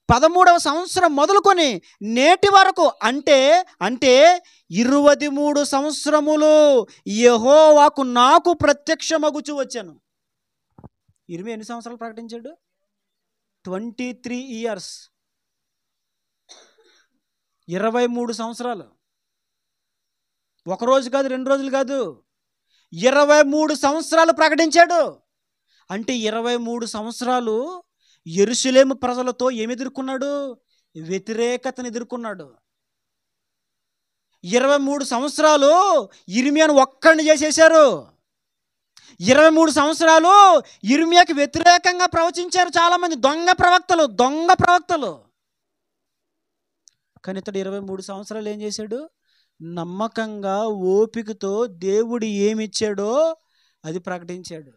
13వ సంవత్సరం మొదలుకొని నేటి వరకు, అంటే 23 సంవత్సరములు యెహోవాకు నాకు ప్రత్యక్షమగుచు వచ్చాను. ఇర్మియా ఎన్ని సంవత్సరాలు ప్రకటించాడు? 23 years. 23 సంవత్సరాలు. ఒక రోజు కాదు, 2 రోజులు కాదు, 23 సంవత్సరాలు ప్రకటించాడు. అంటే 23 సంవత్సరాలు యెరూషలేము ప్రజలతో ఏమి ఎదుర్కొన్నాడు? వ్యతిరేకతను ఎదుర్కొన్నాడు. 23 సంవత్సరాలు ఇర్మియాను ఒక్కడిని చేసేశారు. 23 సంవత్సరాలు ఇర్మియాకి వ్యతిరేకంగా ప్రవచించారు చాలామంది దొంగ ప్రవక్తలు. కానీ ఇతడు 23 సంవత్సరాలు ఏం చేశాడు? నమ్మకంగా, ఓపికతో దేవుడు ఏమిచ్చాడో అది ప్రకటించాడు.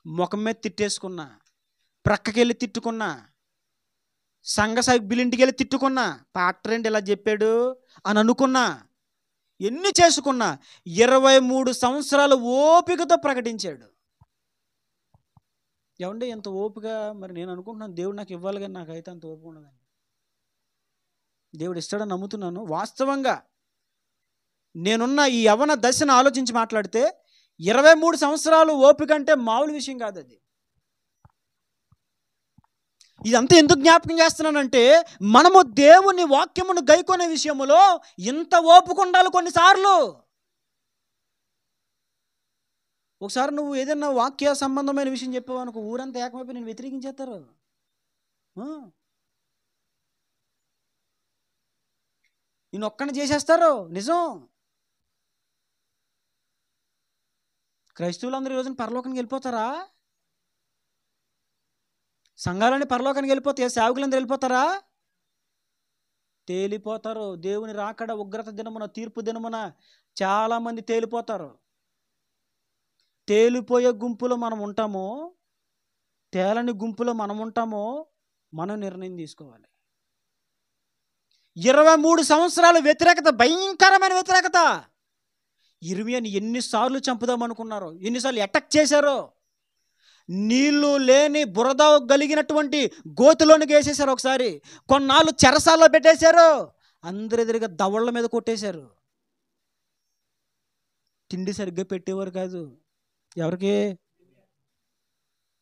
ముఖం మీద తిట్టేసుకున్నా, ప్రక్కకెళ్ళి తిట్టుకున్నా, సంఘ సభ్యులింటికి వెళ్ళి తిట్టుకున్నా, పాస్టర్ ఇలా చెప్పాడు అని అనుకున్నా, ఎన్ని చేసుకున్నా 23 సంవత్సరాలు ఓపికతో ప్రకటించాడు. ఏమంటే ఎంత ఓపిక? మరి నేను అనుకుంటున్నాను దేవుడు నాకు ఇవ్వాలి, కానీ నాకైతే అంత ఓపిక ఉండదండి. దేవుడు ఇస్తాడని నమ్ముతున్నాను. వాస్తవంగా నేనున్న ఈ యవ్వన దశను ఆలోచించి మాట్లాడితే 23 సంవత్సరాలు ఓపిక అంటే మామూలు విషయం కాదు. అది ఇదంతా ఎందుకు జ్ఞాపకం చేస్తున్నానంటే, మనము దేవుని వాక్యమును గైకొనే విషయములో ఇంత ఓపిక ఉండాలి. కొన్నిసార్లు ఒకసారి నువ్వు ఏదైనా వాక్య సంబంధమైన విషయం చెప్పావు అనుకో, ఊరంతా ఏకమైపోయి నేను వ్యతిరేకించేస్తారు. నేను ఒక్కడిని చేసేస్తారు. నిజం. క్రైస్తవులందరూ ఈ రోజున పరలోకానికి వెళ్ళిపోతారా? సంఘాలన్నీ పరలోకానికి వెళ్ళిపోతాయి. సేవకులందరూ వెళ్ళిపోతారా? తేలిపోతారు. దేవుని రాకడ ఉగ్రత దినమున, తీర్పు దినమున చాలామంది తేలిపోతారు. తేలిపోయే గుంపులో మనం ఉంటామో, తేలని గుంపులో మనం ఉంటామో మనం నిర్ణయం తీసుకోవాలి. 23 సంవత్సరాల వ్యతిరేకత, భయంకరమైన వ్యతిరేకత. ఇర్మియాని ఎన్నిసార్లు చంపుదామనుకున్నారో, ఎన్నిసార్లు అటాక్ చేశారో. నీళ్లు లేని బురద కలిగినటువంటి గోతులోనికి వేసేశారు. ఒకసారి కొన్నాళ్ళు చెరసాల్లో పెట్టేశారు. అందరి ఎదురుగా దవళ్ళ మీద కొట్టేశారు. తిండి సరిగ్గా పెట్టేవారు కాదు. ఎవరికి?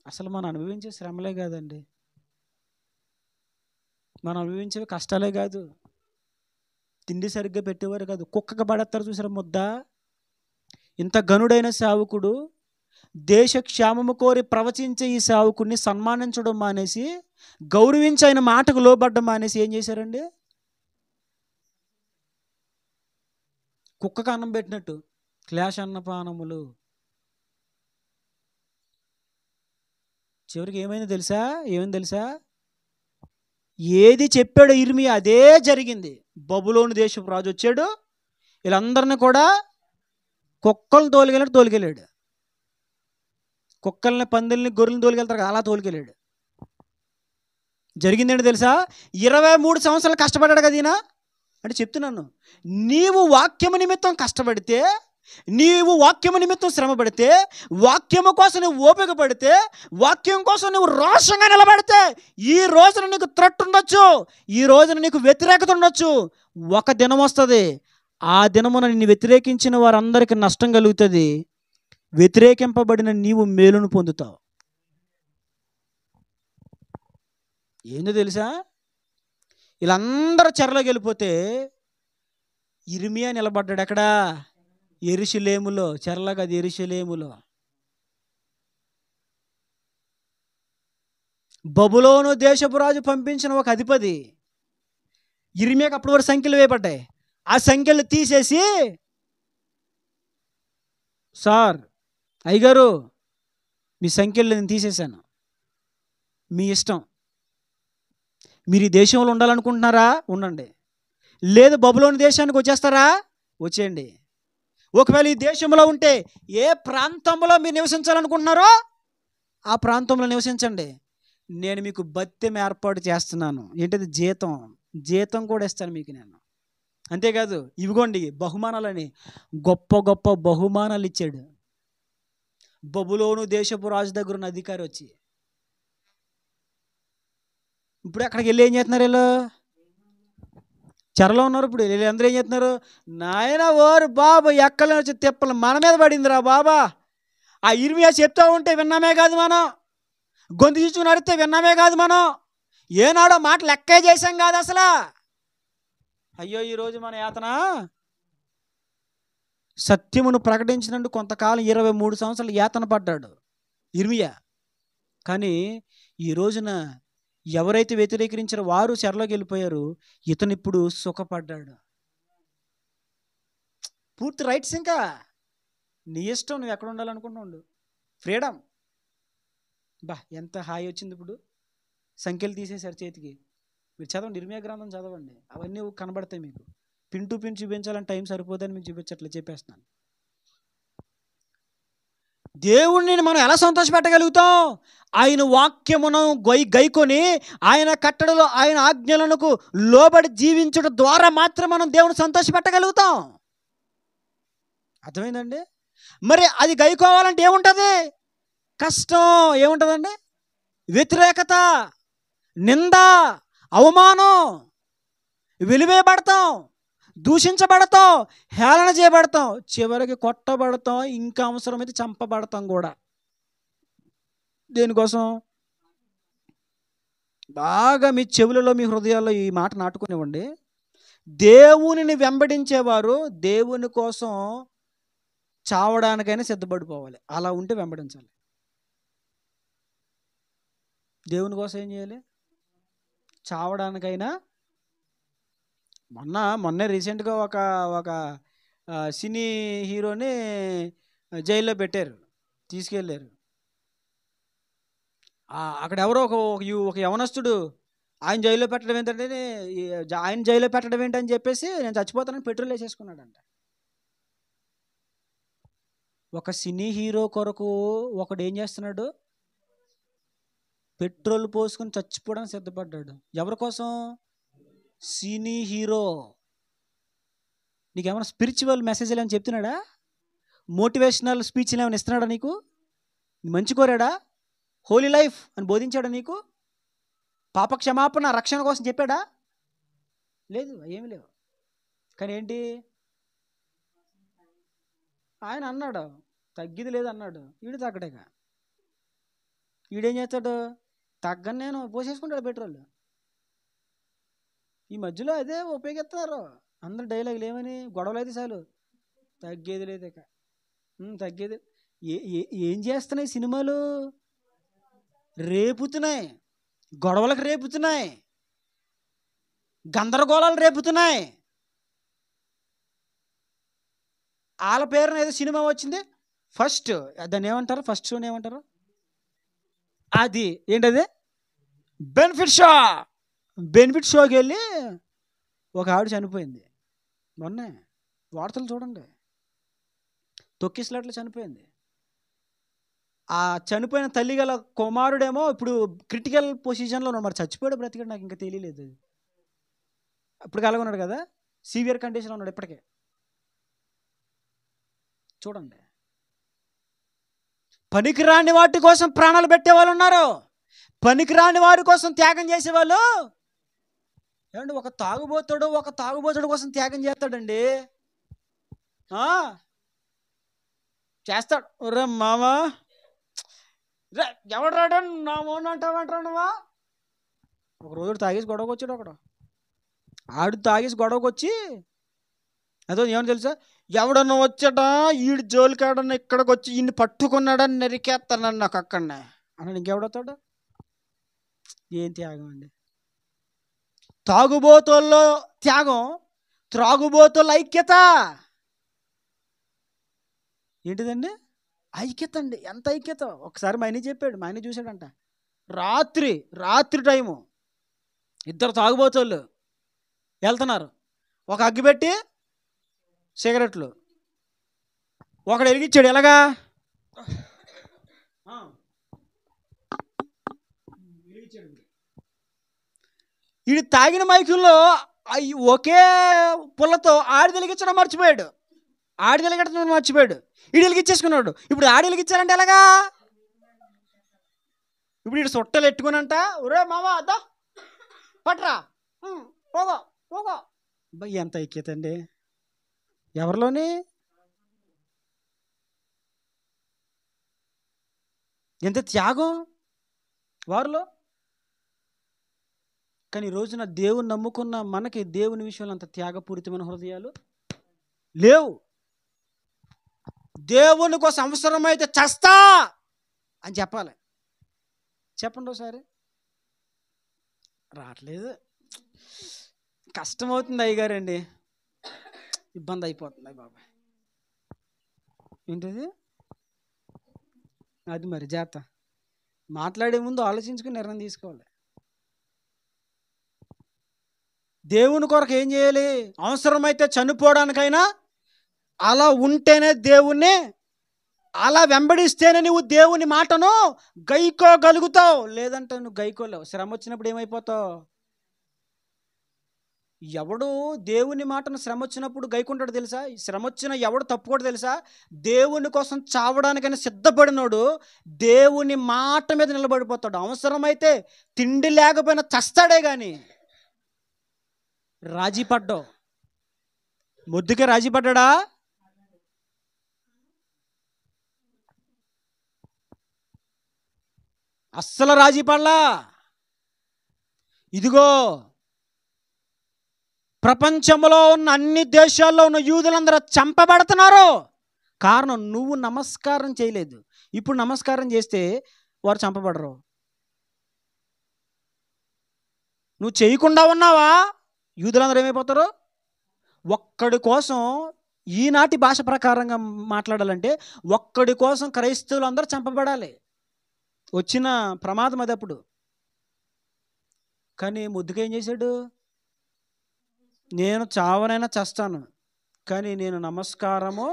అసలు మనం అనుభవించే శ్రమలే కాదండి, మనం అనుభవించేవి కష్టాలే కాదు. తిండి సరిగ్గా పెట్టేవారు కాదు. కుక్కకి పడేస్తారు చూసారా ముద్ద. ఇంత గనుడైన సేవకుడు, దేశ క్షేమము కోరి ప్రవచించే ఈ సేవకుడిని సన్మానించడం మానేసి, గౌరవించి ఆయన మాటకు లోబడ్డం మానేసి ఏం చేశారండి? కుక్కకు అన్నం పెట్టినట్టు క్లాష్ అన్నపానములు. చివరికి ఏమైంది తెలుసా? ఏది చెప్పాడో ఇర్మియా అదే జరిగింది. బబులోను దేశపు రాజు వచ్చాడు, వీళ్ళందరినీ కూడా కుక్కలను తోలుకెళ్ళాడు. కుక్కల్ని, పందుల్ని, గొర్రెలను తోలుకెళ్తారు కదా, అలా తోలుకెళ్ళాడు. జరిగిందేంటి తెలుసా? 23 సంవత్సరాలు కష్టపడ్డాడు కదా ఈయన. అంటే చెప్తున్నాను, నీవు వాక్యము నిమిత్తం కష్టపడితే నీవు వాక్యము నిమిత్తం శ్రమ పడితే, వాక్యము కోసం నువ్వు ఓపిక పడితే, వాక్యం కోసం నువ్వు రోషంగా నిలబడితే, ఈ రోజున నీకు త్రట్టు ఉండొచ్చు, ఈ రోజున నీకు వ్యతిరేకత ఉండొచ్చు. ఒక దినం వస్తుంది, ఆ దినమున నిన్ను వ్యతిరేకించిన వారందరికీ నష్టం కలుగుతుంది. వ్యతిరేకింపబడిన నీవు మేలును పొందుతావు. ఏందో తెలుసా, వీళ్ళందరూ చెరలోకి వెళ్ళిపోతే ఇర్మియా నిలబడ్డాడు. ఎక్కడా? యెరూషలేములో. చెరలో కాదు, యెరూషలేములో. బబులోను దేశపు రాజు పంపించిన ఒక అధిపతి ఇర్మియాకి అప్పటి వరకు సంఖ్యలు వేయబడ్డాయి. ఆ సంఖ్యలు తీసేసి, సార్ అయ్యగారు మీ సంఖ్యలు నేను తీసేశాను, మీ ఇష్టం, మీరు ఈ దేశంలో ఉండాలనుకుంటున్నారా ఉండండి, లేదు బబులోను దేశానికి వచ్చేస్తారా వచ్చేయండి. ఒకవేళ ఈ దేశంలో ఉంటే ఏ ప్రాంతంలో మీరు నివసించాలనుకుంటున్నారో ఆ ప్రాంతంలో నివసించండి, నేను మీకు భత్యం ఏర్పాటు చేస్తున్నాను. ఏంటిది? జీతం. జీతం కూడా ఇస్తాను మీకు నేను. అంతేకాదు, ఇవిగోండి బహుమానాలని, గొప్ప గొప్ప బహుమానాలు ఇచ్చాడు. బబులోను దేశపు రాజు దగ్గర ఉన్న అధికారి వచ్చి, ఇప్పుడు అక్కడికి వెళ్ళి ఏం చేస్తున్నారు? వీళ్ళు చెరలో ఉన్నారు. ఇప్పుడు వీళ్ళు అందరూ ఏం చేస్తున్నారు? నాయన ఓరు బాబు, ఎక్కడి వచ్చి తిప్పలు మన మీద పడిందిరా బాబా. ఆ ఇర్మియా చెప్తా ఉంటే విన్నామే కాదు మనం, గొంతు తీసుకుని అడిగితే విన్నామే కాదు మనం, ఏనాడో మాట లెక్కే చేశాం కాదు అసలు. అయ్యో, ఈరోజు మన యాతన. సత్యమును ప్రకటించినందుకు కొంతకాలం 23 సంవత్సరాలు యాతన పడ్డాడు ఇర్మియా. కానీ ఈ రోజున ఎవరైతే వ్యతిరేకించారో వారు చెరలోకి వెళ్ళిపోయారు, ఇతను ఇప్పుడు సుఖపడ్డాడు. పూర్తి రైట్స్. ఇంకా నీ ఇష్టం, నువ్వు ఎక్కడ ఉండాలనుకుంటున్నావు, ఫ్రీడమ్. బా, ఎంత హాయి వచ్చింది. ఇప్పుడు సంఖ్యలు తీసేశారు చేతికి. మీరు చదవండి, ఇర్మియా గ్రంథం చదవండి, అవన్నీ కనబడతాయి మీకు. పిన్ టు పిన్ చూపించాలని టైం సరిపోదని మీకు చూపించట్లే, చెప్పేస్తున్నాను. దేవుణ్ణి మనం ఎలా సంతోషపెట్టగలుగుతాం? ఆయన వాక్యమును గైకొని, ఆయన కట్టడలు, ఆయన ఆజ్ఞలకు లోబడి జీవించడం ద్వారా మాత్రం మనం దేవుని సంతోషపెట్టగలుగుతాం. అర్థమైందండి? మరి అది గైకోవాలంటే ఏముంటుంది? కష్టం. ఏముంటుందండి? వ్యతిరేకత, నింద, అవమానం, వెలివేయబడతాం, దూషించబడతాం, హేళన చేయబడతాం, చివరికి కొట్టబడతాం, ఇంకా అవసరమైతే చంపబడతాం కూడా. దేనికోసం? బాగా మీ చెవులలో, మీ హృదయాల్లో ఈ మాట నాటుకునివ్వండి. దేవునిని వెంబడించేవారు దేవుని కోసం చావడానికైనా సిద్ధపడిపోవాలి. అలా ఉంటే వెంబడించాలి. దేవుని కోసం ఏం చేయాలి? చావడానికైనా. మొన్నే రీసెంట్గా ఒక సినీ హీరోని జైల్లో పెట్టారు, తీసుకెళ్ళారు. అక్కడ ఎవరో ఒక యవనస్తుడు ఆయన జైల్లో పెట్టడం ఏంటంటే, ఆయన జైల్లో పెట్టడం ఏంటని చెప్పేసి నేను చచ్చిపోతానని పెట్రోల్ వేసేసుకున్నాడంట. ఒక సినీ హీరో కొరకు ఒకడు ఏం చేస్తున్నాడు? పెట్రోల్ పోసుకొని చచ్చిపోవడానికి సిద్ధపడ్డాడు. ఎవరి కోసం? Cine hero. నీకేమైనా స్పిరిచువల్ మెసేజ్లు ఏమైనా చెప్తున్నాడా? మోటివేషనల్ స్పీచ్లు ఏమైనా ఇస్తున్నాడా నీకు? మంచి కోరాడా? హోలీ లైఫ్ అని బోధించాడా నీకు? పాప క్షమాపణ, రక్షణ కోసం చెప్పాడా? లేదు, ఏమీ లేవు. కానీ ఏంటి? ఆయన అన్నాడు, తగ్గిది లేదు అన్నాడు. వీడు తగ్గడేగా. వీడేం చేస్తాడు? తగ్గని నేను పోసేసుకుంటాడు పెట్రోల్. ఈ మధ్యలో అదే ఉపయోగిస్తున్నారు అందరు డైలాగులు. ఏమని? గొడవలు అయితే చాలు, తగ్గేది లేదు ఇక, తగ్గేది. ఏం చేస్తున్నాయి సినిమాలు? రేపుతున్నాయి, గొడవలకు రేపుతున్నాయి, గందరగోళాలు రేపుతున్నాయి. వాళ్ళ పేరున ఏదో సినిమా వచ్చింది, ఫస్ట్ దాన్ని ఏమంటారు? ఫస్ట్ షోని ఏమంటారు? అది ఏంటది? Benefit show. బెనిఫిట్ షోకి వెళ్ళి ఒక ఆవిడ చనిపోయింది. మొన్నే వార్తలు చూడండి, తొక్కిసలాట్లో చనిపోయింది. ఆ చనిపోయిన తల్లి గల కుమారుడేమో ఇప్పుడు క్రిటికల్ పొజిషన్లో ఉన్నాడు. మరి చచ్చిపోయాడు బ్రతికాడు నాకు ఇంకా తెలియలేదు. ఇప్పుడు అలాగ ఉన్నాడు కదా, సివియర్ కండిషన్లో ఉన్నాడు ఇప్పటికే. చూడండి. పనికిరాని వాటి కోసం ప్రాణాలు పెట్టేవాళ్ళు ఉన్నారు, పనికిరాని వారి కోసం త్యాగం చేసేవాళ్ళు. ఏమండి, ఒక తాగుబోతుడు కోసం త్యాగం చేస్తాడండి. చేస్తాడు. రే మామా, రే ఎవడు రాడు నా మోన్ అంటావంటావు నువ్వా? ఒక రోజు తాగేసి గొడవకు వచ్చాడు ఒకడు. ఆడు తాగేసి గొడవకు వచ్చి అదో ఏమని తెలుసా, ఎవడన్నా వచ్చాడా ఈడు జోలికాడన్నా ఇక్కడికి వచ్చి ఈయన్ని పట్టుకున్నాడని నరికేస్తానని నాకు అక్కడనే అన్నాడు. ఇంకెవడవుతాడు? ఏం త్యాగం అండి! తాగుబోతుల్లో త్యాగం, త్రాగుబోతుల ఐక్యత ఏంటిదండి? ఐక్యత అండి. ఎంత ఐక్యత! ఒకసారి మా ఆయన చెప్పాడు, మా ఆయన చూశాడంట. రాత్రి టైము ఇద్దరు తాగుబోతులు వెళ్తున్నారు. ఒక అగ్గి పెట్టి సిగరెట్లు ఒకడు వెలిగించాడు. ఎలాగా? వీడు తాగిన మైకుల్లో ఒకే పుల్లతో ఆడి వెలిగించడం మర్చిపోయాడు. వీడు వెలిగించేసుకున్నాడు. ఇప్పుడు ఆడి వెలిగించాలంటే ఎలాగా? ఇప్పుడు వీడు సొట్టలు ఎట్టుకునంట, ఒరే మామ అద్దా పట్రా పోగో. ఎంత ఐక్యత అండి! ఎవరిలోని ఎంత త్యాగం వారిలో! కానీ ఈ రోజున దేవుని నమ్ముకున్న మనకి దేవుని విషయంలో అంత త్యాగపూరితమైన హృదయాలు లేవు. దేవుని కోసం అవసరమైతే చస్తా అని చెప్పాలి. చెప్పండి ఒకసారి. రావట్లేదు, కష్టమవుతుంది అయ్యగారండి, ఇబ్బంది అయిపోతుంది బాబాయ్. ఏంటిది? అది మరి జాత మాట్లాడే ముందు ఆలోచించుకుని నిర్ణయం తీసుకోవాలి. దేవుని కొరకు ఏం చేయాలి? అవసరమైతే చనిపోవడానికైనా అలా ఉంటేనే దేవుణ్ణి, అలా వెంబడిస్తేనే నువ్వు దేవుని మాటను గైకోగలుగుతావు. లేదంటే నువ్వు గైకోలేవు. శ్రమ వచ్చినప్పుడు ఏమైపోతావు? ఎవడు దేవుని మాటను శ్రమ వచ్చినప్పుడు గైకుంటాడు తెలుసా? శ్రమ వచ్చిన ఎవడు తప్పుకోడు తెలుసా? దేవుని కోసం చావడానికైనా సిద్ధపడినోడు దేవుని మాట మీద నిలబడిపోతాడు. అవసరమైతే తిండి లేకపోయినా చస్తాడే కానీ రాజీ పడ్డావు. ముద్దుకే రాజీ పడ్డా? అస్సలు రాజీ పడలా. ఇదిగో ప్రపంచంలో ఉన్న అన్ని దేశాల్లో ఉన్న యూదులందరూ చంపబడుతున్నారు. కారణం నువ్వు నమస్కారం చేయలేదు. ఇప్పుడు నమస్కారం చేస్తే వారు చంపబడరు. నువ్వు చేయకుండా ఉన్నావా, యూదులందరూ ఏమైపోతారు? ఒక్కడి కోసం, ఈనాటి భాష ప్రకారంగా మాట్లాడాలంటే ఒక్కడి కోసం క్రైస్తవులు అందరూ చంపబడాలి. వచ్చిన ప్రమాదం అది అప్పుడు. కానీ ముద్దుకేం చేశాడు? నేను చావనైనా చేస్తాను, కానీ నేను నమస్కారము,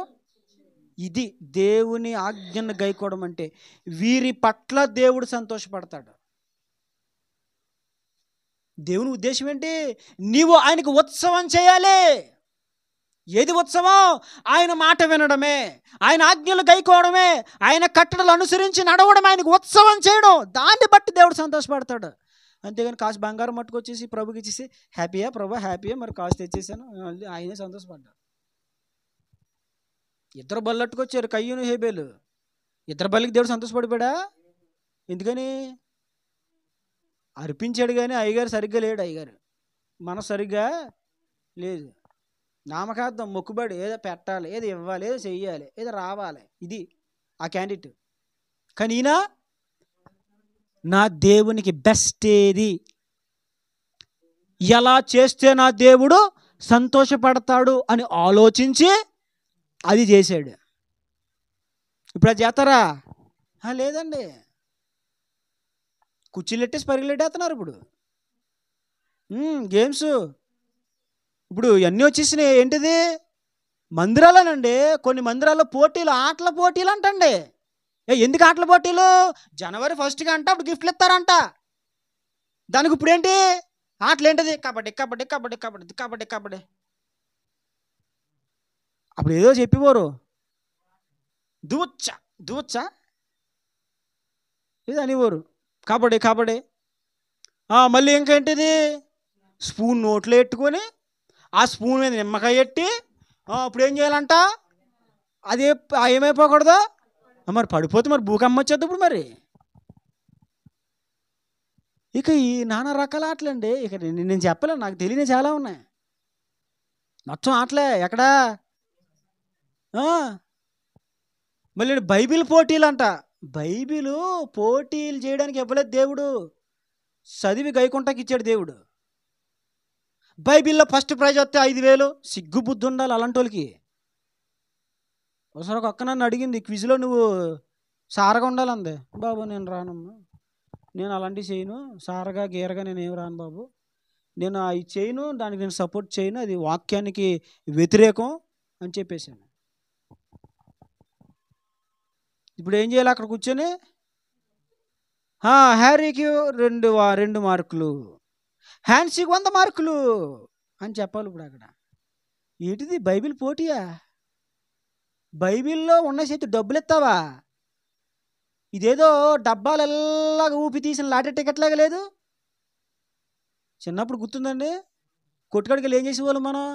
ఇది దేవుని ఆజ్ఞను గైకోవడం అంటే. వీరి పట్ల దేవుడు సంతోషపడతాడు. దేవుని ఉద్దేశం ఏంటి? నీవు ఆయనకు ఉత్సవం చేయాలి. ఏది ఉత్సవం? ఆయన మాట వినడమే, ఆయన ఆజ్ఞలు గైకోవడమే, ఆయన కట్టడలు అనుసరించి నడవడం, ఆయనకు ఉత్సవం చేయడం. దాన్ని బట్టి దేవుడు సంతోషపడతాడు. అంతేగాని కాసు బంగారం మట్టుకొచ్చేసి ప్రభుకి ఇచ్చేసి హ్యాపీయా ప్రభు హ్యాపీయా మరి కాసు తెచ్చేసాను ఆయనే సంతోషపడ్డాడు. ఇద్దరు బల్లట్టుకొచ్చారు, కయ్యూను హేబేలు. ఇద్దరు బలికి దేవుడు సంతోషపడిపోయాడా? ఎందుకని? అర్పించాడు కానీ అయ్యగారు సరిగ్గా లేడు. అయ్యగారు మనసు సరిగ్గా లేదు. నామకార్థం, మొక్కుబడి, ఏదో పెట్టాలి, ఏదో ఇవ్వాలి, ఏదో చెయ్యాలి, ఏదో రావాలి, ఇది ఆ క్యాండిడేట్. కానీ ఈయన నా దేవునికి బెస్ట్ ఏది, ఎలా చేస్తే నా దేవుడు సంతోషపడతాడు అని ఆలోచించి అది చేశాడు. ఇప్పుడు అది చేస్తారా? లేదండి. కుర్చీలెట్టేసి పరిగెట్టేస్తున్నారు ఇప్పుడు. గేమ్స్ ఇప్పుడు ఇవన్నీ వచ్చేసినాయి. ఏంటిది? మందిరాలనండి. కొన్ని మందిరాల్లో పోటీలు, ఆటల పోటీలు అంటండి. ఎందుకు ఆటల పోటీలు? జనవరి 1గా అంట అప్పుడు గిఫ్ట్లు ఇస్తారంట. దానికి ఇప్పుడు ఏంటి? ఆటలు ఏంటిది? కబడ్డీ కబడ్డీ కబడ్డీ కబడ్డీ కబడ్డీ కబడ్డీ. అప్పుడు ఏదో చెప్పిపోరు, దూచ్చా దూచ్చా ఇది అనేవారు. కబడ్డీ కబడ్డీ. మళ్ళీ ఇంకేంటిది, స్పూన్ నోట్లో ఎట్టుకొని ఆ స్పూన్ మీద నిమ్మకాయ ఎట్టి ఇప్పుడు ఏం చేయాలంట, అది ఏమైపోకూడదు, మరి పడిపోతే మరి భూకంపం వచ్చేది ఇప్పుడు మరి. ఇక ఈ నానా రకాల ఆటలండి. ఇక నేను చెప్పలేను, నాకు తెలియని చాలా ఉన్నాయి. మొత్తం ఆటలే ఎక్కడా. మళ్ళీ బైబిల్ పోటీలు అంట. బైబిలు పోటీలు చేయడానికి ఇవ్వలేదు దేవుడు, చదివి గైకుంటాకి ఇచ్చాడు దేవుడు. బైబిల్లో ఫస్ట్ ప్రైజ్ వస్తే 5,000. సిగ్గు బుద్ధి ఉండాలి అలాంటి వాళ్ళకి. ఒకసారి ఒక అక్క నన్ను అడిగింది, క్విజ్లో నువ్వు సారగా ఉండాలంది. బాబు నేను రానమ్మా, నేను అలాంటివి చేయను, సారగా గీరగా నేను ఏం రాను బాబు, నేను అవి చేయను, దానికి నేను సపోర్ట్ చేయను, అది వాక్యానికి వ్యతిరేకం అని చెప్పేశాను. ఇప్పుడు ఏం చేయాలి, అక్కడ కూర్చొని హ్యారీకి 2 మార్కులు, హ్యాన్సీకి 100 మార్కులు అని చెప్పాలి. ఇప్పుడు అక్కడ ఏంటిది బైబిల్ పోటీయా? బైబిల్లో ఉన్న చేతి డబ్బులు ఇస్తావా? ఇదేదో డబ్బాలెల్లాగా ఊపి తీసిన లాటరీ టికెట్లాగా లేదు. చిన్నప్పుడు గుర్తుందండి, కొట్టుకాడికి వెళ్ళి ఏం చేసేవాళ్ళం మనం,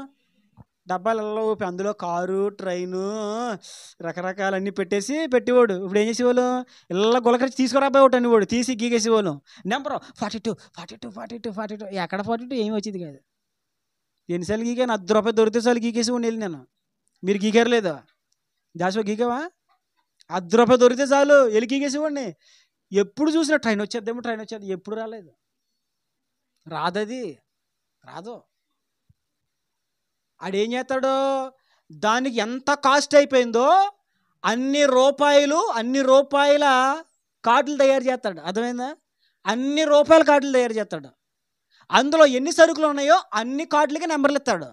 డబ్బాలెల్లా ఊపి అందులో కారు ట్రైను రకరకాలన్నీ పెట్టేవాడు. ఇప్పుడు ఏం చేసేవాళ్ళు, ఇలా గులకరించి తీసుకురాబోయే ఒకటి అనేవాడు, తీసి గీకేసేవాళ్ళం. నెంబరు 42 42 42 42. ఎక్కడ 42 ఏమి వచ్చేది కాదు. ఎన్నిసార్లు గీకాను, ₹10 దొరికితే సార్లు గీకేసేవాడిని వెళ్ళి నేను. మీరు గీకారు లేదా దాసో, గీకావా? ₹10 దొరికితే చాలు వెళ్ళి గీకేసేవాడిని. ఎప్పుడు చూసినా ట్రైన్ వచ్చేద్దేమో, ట్రైన్ వచ్చేది, ఎప్పుడు రాలేదు. రాదది రాదు. ఆడేం చేస్తాడో, దానికి ఎంత కాస్ట్ అయిపోయిందో అన్ని రూపాయల కార్డులు తయారు చేస్తాడు. అర్థమైందా? అన్ని రూపాయల కార్డులు తయారు చేస్తాడు. అందులో ఎన్ని సరుకులు ఉన్నాయో అన్ని కార్డులకి నెంబర్లు ఇస్తాడు.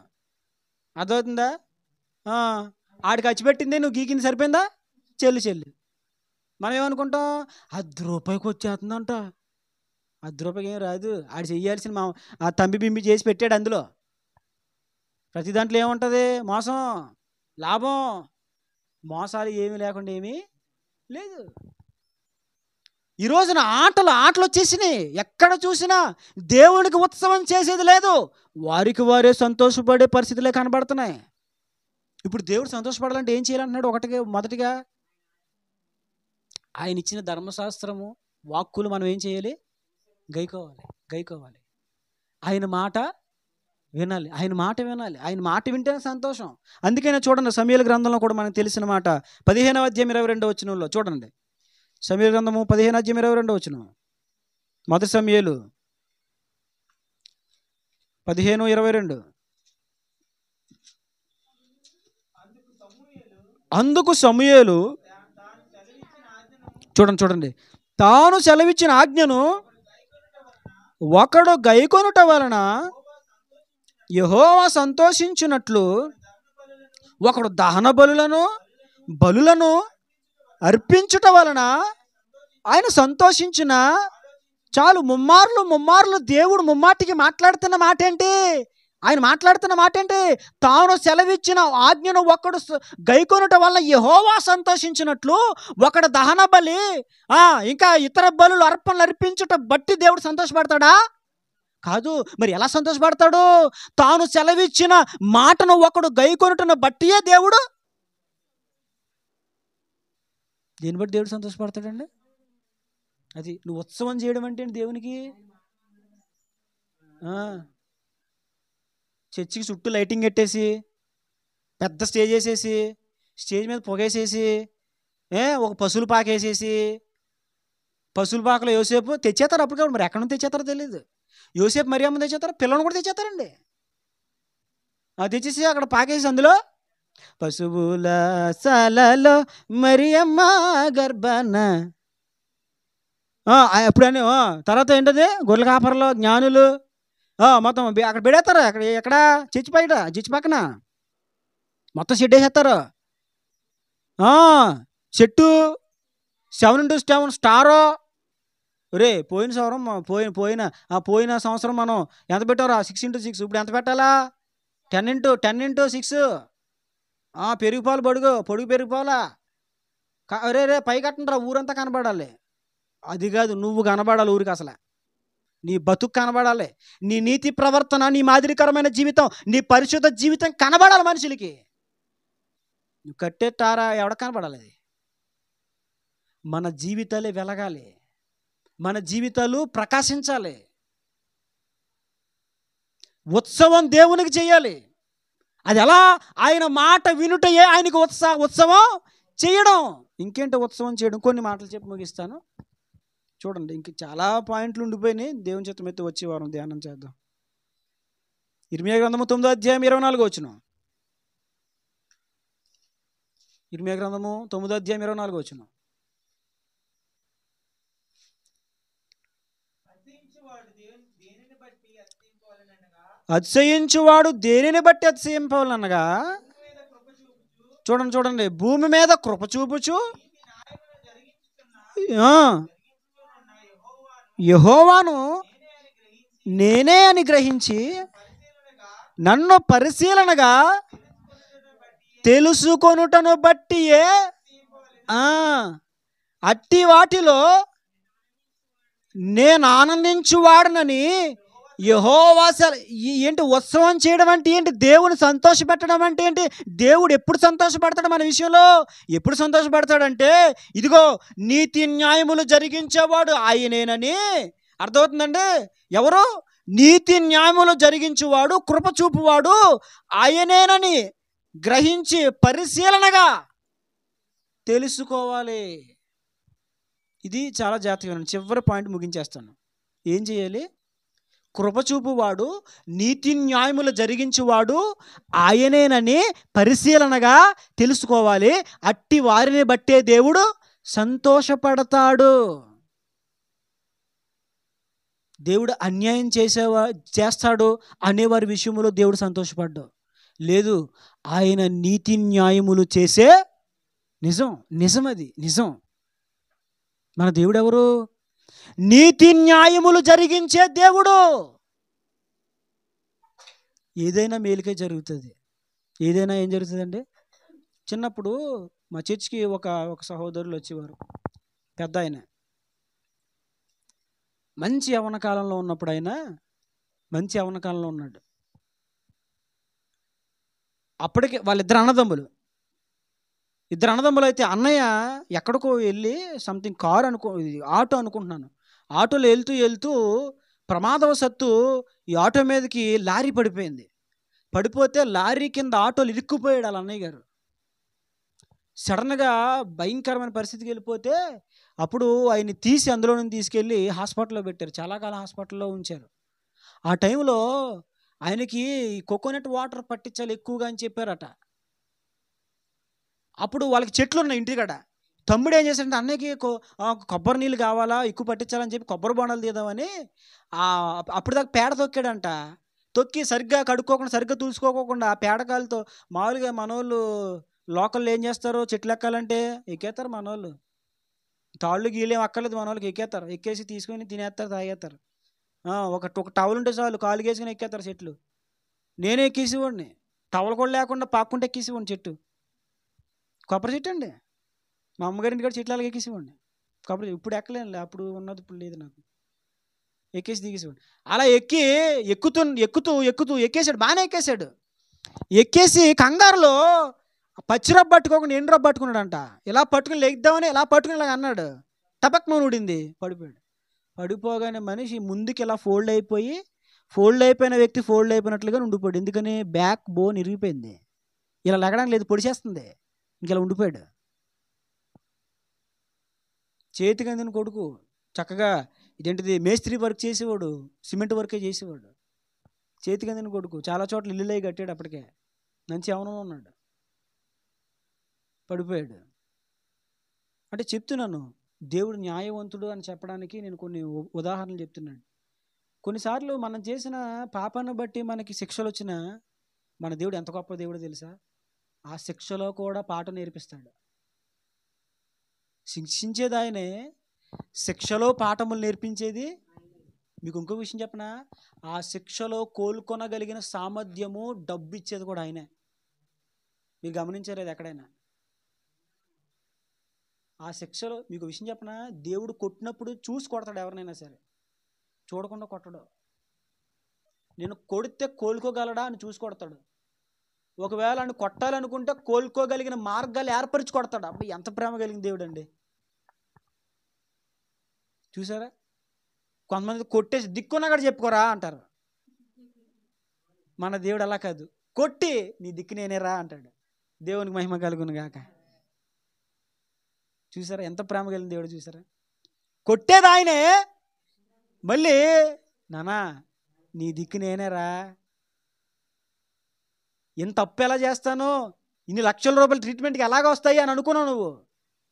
అర్థమవుతుందా? ఆడికి ఖర్చుపెట్టింది నువ్వు గీకింది సరిపోయిందా, చెల్లి. మనం ఏమనుకుంటాం, ₹10 వచ్చేస్తుందంట. ₹10 ఏం రాదు. ఆడు చెయ్యాల్సిన ఆ తంబి బింబి చేసి పెట్టాడు. అందులో ప్రతి దాంట్లో ఏముంటుంది, మోసం లాభం. మోసాలు ఏమీ లేకుండా ఏమీ లేదు. ఈ రోజున ఆటలు వచ్చేసినాయి. ఎక్కడ చూసినా దేవునికి ఉత్సవం చేసేది లేదు, వారికి వారే సంతోషపడే పరిస్థితులే కనబడుతున్నాయి. ఇప్పుడు దేవుడు సంతోషపడాలంటే ఏం చేయాలంటున్నాడు? మొదటిగా ఆయన ఇచ్చిన ధర్మశాస్త్రము వాక్కులు మనం ఏం చేయాలి, గైకోవాలి. ఆయన మాట వినాలి. ఆయన మాట వింటేనే సంతోషం. అందుకనే చూడండి, సమూయేలు గ్రంథంలో కూడా మనకు తెలిసిన మాట 15వ అధ్యాయం 22వ వచనంలో చూడండి. సమూయేలు గ్రంథము 15వ అధ్యాయం 22వ వచనం. మొదటి సమూయేలు 15:22. అందుకు సమూయేలు చూడండి, తాను సెలవిచ్చిన ఆజ్ఞను ఒకడు గైకొనుట వలన యెహోవా సంతోషించినట్లు ఒకడు దహన బలులను అర్పించుట వలన ఆయన సంతోషించిన. చాలు, ముమ్మార్లు దేవుడు ముమ్మాటికి మాట్లాడుతున్న మాట ఏంటి? ఆయన మాట్లాడుతున్న మాట ఏంటి? తాను సెలవిచ్చిన ఆజ్ఞను ఒకడు గైకొనుట వల్ల యెహోవా సంతోషించినట్లు ఒకడు దహన బలి ఇంకా ఇతర బలులు అర్పణలు అర్పించుట బట్టి దేవుడు సంతోషపడతాడా? కాదు. మరి ఎలా సంతోషపడతాడు? తాను సెలవిచ్చిన మాటను ఒకడు గైకొనుటను బట్టియే దేవుడు. దేని బట్టి దేవుడు సంతోషపడతాడండి? అది నువ్వు ఉత్సవం చేయడం అంటే దేవునికి. చర్చికి చుట్టూ లైటింగ్ పెట్టేసి, పెద్ద స్టేజ్ వేసేసి, స్టేజ్ మీద పొగేసేసి, ఒక పశువుల పాక వేసేసి, పశువుల పాకలో యోసేపు తెచ్చేస్తారు. అప్పటికప్పుడు మరి ఎక్కడ నుంచి తెచ్చేస్తారో తెలియదు. యోసేపు మరియమ్మ తెచ్చేస్తారు, పిల్లలను కూడా తెచ్చేస్తారండి. తెచ్చేసి అక్కడ పాకేసి అందులో పశువుల సలలో మరియమ్మ గర్భన ఎప్పుడని. తర్వాత ఏంటది, గొర్రెల కాపర్లో జ్ఞానులు మొత్తం అక్కడ పెడేస్తారు. ఎక్కడ చర్చి పక్కన మొత్తం షెడ్ వేసేస్తారు. చెట్టు 7 into 7 స్టారు. పోయిన సంవత్సరం మనం ఎంత పెట్టారా? 6 into 6. ఇప్పుడు ఎంత పెట్టాలా? 10 into 6. పెరుగుపాలు పొడుగు పెరుగుపాలా. రే రే పై కట్టండిరా, ఊరంతా కనబడాలి. అది కాదు, నువ్వు కనబడాలి ఊరికి. అసలు నీ బతుకు కనబడాలి, నీ నీతి ప్రవర్తన, నీ మాదిరికరమైన జీవితం, నీ పరిశుద్ధ జీవితం కనబడాలి మనుషులకి. నువ్వు కట్టే తారా ఎవడ కనబడాలి? అది మన జీవితాలే వెలగాలి, మన జీవితాలు ప్రకాశించాలి. ఉత్సవం దేవునికి చేయాలి. అది ఎలా? ఆయన మాట వినుటయే ఆయనకు ఉత్సవం చేయడం. ఇంకేంటి ఉత్సవం చేయడం? కొన్ని మాటలు చెప్పి ముగిస్తాను. చూడండి, ఇంక చాలా పాయింట్లు ఉండిపోయినాయి. దేవుని చిత్తం అయితే వచ్చే వారం ధ్యానం చేద్దాం. ఇర్మియా గ్రంథము 9వ అధ్యాయం 24వ వచనం. ఇర్మియా గ్రంథము 9వ అధ్యాయం 24వ వచనం. అతిశయించువాడు దేనిని బట్టి అతిశయింపవాలనగా, చూడండి చూడండి, భూమి మీద కృప చూపుచు యెహోవాను నేనే అని గ్రహించి నన్ను పరిశీలనగా తెలుసుకొనుటను బట్టియే అట్టి వాటిలో నేను ఆనందించువాడనని యెహోవా. ఏంటి ఉత్సవం చేయడం అంటే ఏంటి? దేవుని సంతోషపెట్టడం అంటే ఏంటి? దేవుడు ఎప్పుడు సంతోషపడతాడు మన విషయంలో? ఎప్పుడు సంతోషపడతాడంటే, ఇదిగో నీతి న్యాయములు జరిగించేవాడు ఆయనేనని అర్థమవుతుందండి. ఎవరు? నీతి న్యాయములు జరిగించువాడు, కృప చూపువాడు ఆయనేనని గ్రహించి పరిశీలనగా తెలుసుకోవాలి. ఇది చాలా జాగ్రత్తగా చివరి పాయింట్ ముగించేస్తాను. ఏం చేయాలి? కృపచూపువాడు, నీతి న్యాయములు జరిగించువాడు ఆయనేనని పరిశీలనగా తెలుసుకోవాలి. అట్టి వారిని బట్టే దేవుడు సంతోషపడతాడు. దేవుడు అన్యాయం చేస్తాడు అనేవారి విషయంలో దేవుడు సంతోషపడ్డాడు లేదు. ఆయన నీతి న్యాయములు చేసే నిజం అది నిజం. మన దేవుడు ఎవరు? నీతి న్యాయములు జరిగించే దేవుడు. ఏదైనా మేలుకే జరుగుతుంది. ఏదైనా ఏం జరుగుతుందండి? చిన్నప్పుడు మా చర్చికి ఒక సహోదరులు వచ్చేవారు. పెద్ద ఆయన మంచి యవ్వన కాలంలో ఉన్నప్పుడు, ఆయన మంచి యవ్వన కాలంలో ఉన్నాడు. అప్పటికే వాళ్ళిద్దరు అన్నదమ్ములు. ఇద్దరు అన్నదమ్ములు అయితే అన్నయ్య ఎక్కడికో వెళ్ళి సంథింగ్ కారు ఆటో అనుకుంటున్నాను, ఆటోలో వెళ్తూ ప్రమాదవశత్తు ఈ ఆటో మీదకి లారీ పడిపోయింది. పడిపోతే లారీ కింద ఆటోలు ఇరుక్కుపోయాడు వాళ్ళ అన్నయ్య గారు. సడన్గా భయంకరమైన పరిస్థితికి వెళ్ళిపోతే అప్పుడు ఆయన్ని తీసి అందులో నుంచి తీసుకెళ్ళి హాస్పిటల్లో పెట్టారు. చాలా కాలం హాస్పిటల్లో ఉంచారు. ఆ టైంలో ఆయనకి కోకోనట్ వాటర్ పట్టించాలి ఎక్కువగా అని చెప్పారట. అప్పుడు వాళ్ళకి చెట్లు ఉన్నాయి ఇంటికాడ. తమ్ముడు ఏం చేశాడంటే, అన్నయ్యకి కొబ్బరి నీళ్ళు కావాలా, ఎక్కువ పట్టించాలని చెప్పి కొబ్బరి బోండాలు తీద్దామని అప్పుడు దాకా పేడ తొక్కాడంట. తొక్కి సరిగ్గా కడుక్కోకుండా, సరిగ్గా తుడుచుకోకుండా ఆ పేడకాలతో మామూలుగా మనోళ్ళు లోకల్లో ఏం చేస్తారు? చెట్లు ఎక్కాలంటే ఎక్కేస్తారు మనోళ్ళు. తాళ్ళు గీలేం అక్కర్లేదు, మనోళ్ళకి ఎక్కేస్తారు. ఎక్కేసి తీసుకొని తినేస్తారు, తాగేస్తారు. ఒక టవల్ ఉంటే చాలు, కాలు వేసుకొని ఎక్కేస్తారు చెట్లు. నేనే ఎక్కేసేవాడిని, టవల్ కూడా లేకుండా పాక్కుంటే ఎక్కేసేవాడిని చెట్టు. కొబ్బరి చెట్టు అండి. మా అమ్మగారింటి కూడా చెట్లు అలాగే ఎక్కేసేవాడిని. కొబ్బరి ఇప్పుడు ఎక్కలేనులే, అప్పుడు ఉన్నది ఇప్పుడు లేదు నాకు. ఎక్కేసి దిగేసేవాడిని. అలా ఎక్కుతూ ఎక్కేసాడు, బాగానే ఎక్కేసాడు. ఎక్కేసి కంగారులో పచ్చిరబ్బు పట్టుకోకుండా ఎండు రబ్బు పట్టుకున్నాడంట. ఇలా పట్టుకుని లెగ్దామని ఇలా పట్టుకుని ఇలా అన్నాడు. టపక్మని ఊడింది, పడిపోయాడు. పడిపోగానే మనిషి ముందుకి ఇలా ఫోల్డ్ అయిపోయిన వ్యక్తి ఫోల్డ్ అయిపోయినట్లుగా ఉండిపోయాడు. ఎందుకని? బ్యాక్ బోన్ ఇరిగిపోయింది. ఇలా లెగడానికి లేదు, పొడిచేస్తుంది. ఇంకెలా ఉండిపోయాడు. చేతికి అందిన కొడుకు చక్కగా ఇదేంటిది మేస్త్రి వర్క్ చేసేవాడు, సిమెంట్ వర్కే చేసేవాడు. చేతికి అందిన కొడుకు చాలా చోట్ల ఇల్లులై కట్టాడు. అప్పటికే మంచి యవ్వనంలో ఉన్నాడు, పడిపోయాడు. అంటే చెప్తున్నాను, దేవుడు న్యాయవంతుడు అని చెప్పడానికి నేను కొన్ని ఉదాహరణలు చెప్తున్నాను. కొన్నిసార్లు మనం చేసిన పాపాన్ని బట్టి మనకి శిక్షలు వచ్చినా మన దేవుడు ఎంత గొప్ప దేవుడో తెలుసా? ఆ శిక్షలో కూడా పాఠం నేర్పిస్తాడు. శిక్షించేది ఆయనే, శిక్షలో పాఠములు నేర్పించేది. మీకు ఇంకో విషయం చెప్పనా? ఆ శిక్షలో కోలుకొనగలిగిన సామర్థ్యము, డబ్బు ఇచ్చేది కూడా ఆయనే. మీరు గమనించారు అది ఎక్కడైనా? ఆ శిక్షలో మీకు విషయం చెప్పనా, దేవుడు కొట్టినప్పుడు చూసి కొడతాడు ఎవరినైనా సరే, చూడకుండా కొట్టడు. నేను కొడితే కోలుకోగలడా అని చూసి కొడతాడు. ఒకవేళ ఆయన కొట్టాలనుకుంటే కోలుకోగలిగిన మార్గాలు ఏర్పరిచి కొడతాడు. అప్పుడు ఎంత ప్రేమ కలిగిన దేవుడు అండి. చూసారా, కొంతమంది కొట్టేసి దిక్కున్నా కూడా చెప్పుకోరా అంటారు. మన దేవుడు అలా కాదు, కొట్టి నీ దిక్కు నేనే రా అంటాడు. దేవునికి మహిమ కలుగును గాక. చూసారా ఎంత ప్రేమ కలిగిన దేవుడు. చూసారా, కొట్టేది ఆయనే, మళ్ళీ నానా నీ దిక్కు నేనే రా. ఎంత తప్పు ఎలా చేస్తాను, ఇన్ని లక్షల రూపాయల ట్రీట్మెంట్కి ఎలాగ వస్తాయి అని అనుకున్నావు, నువ్వు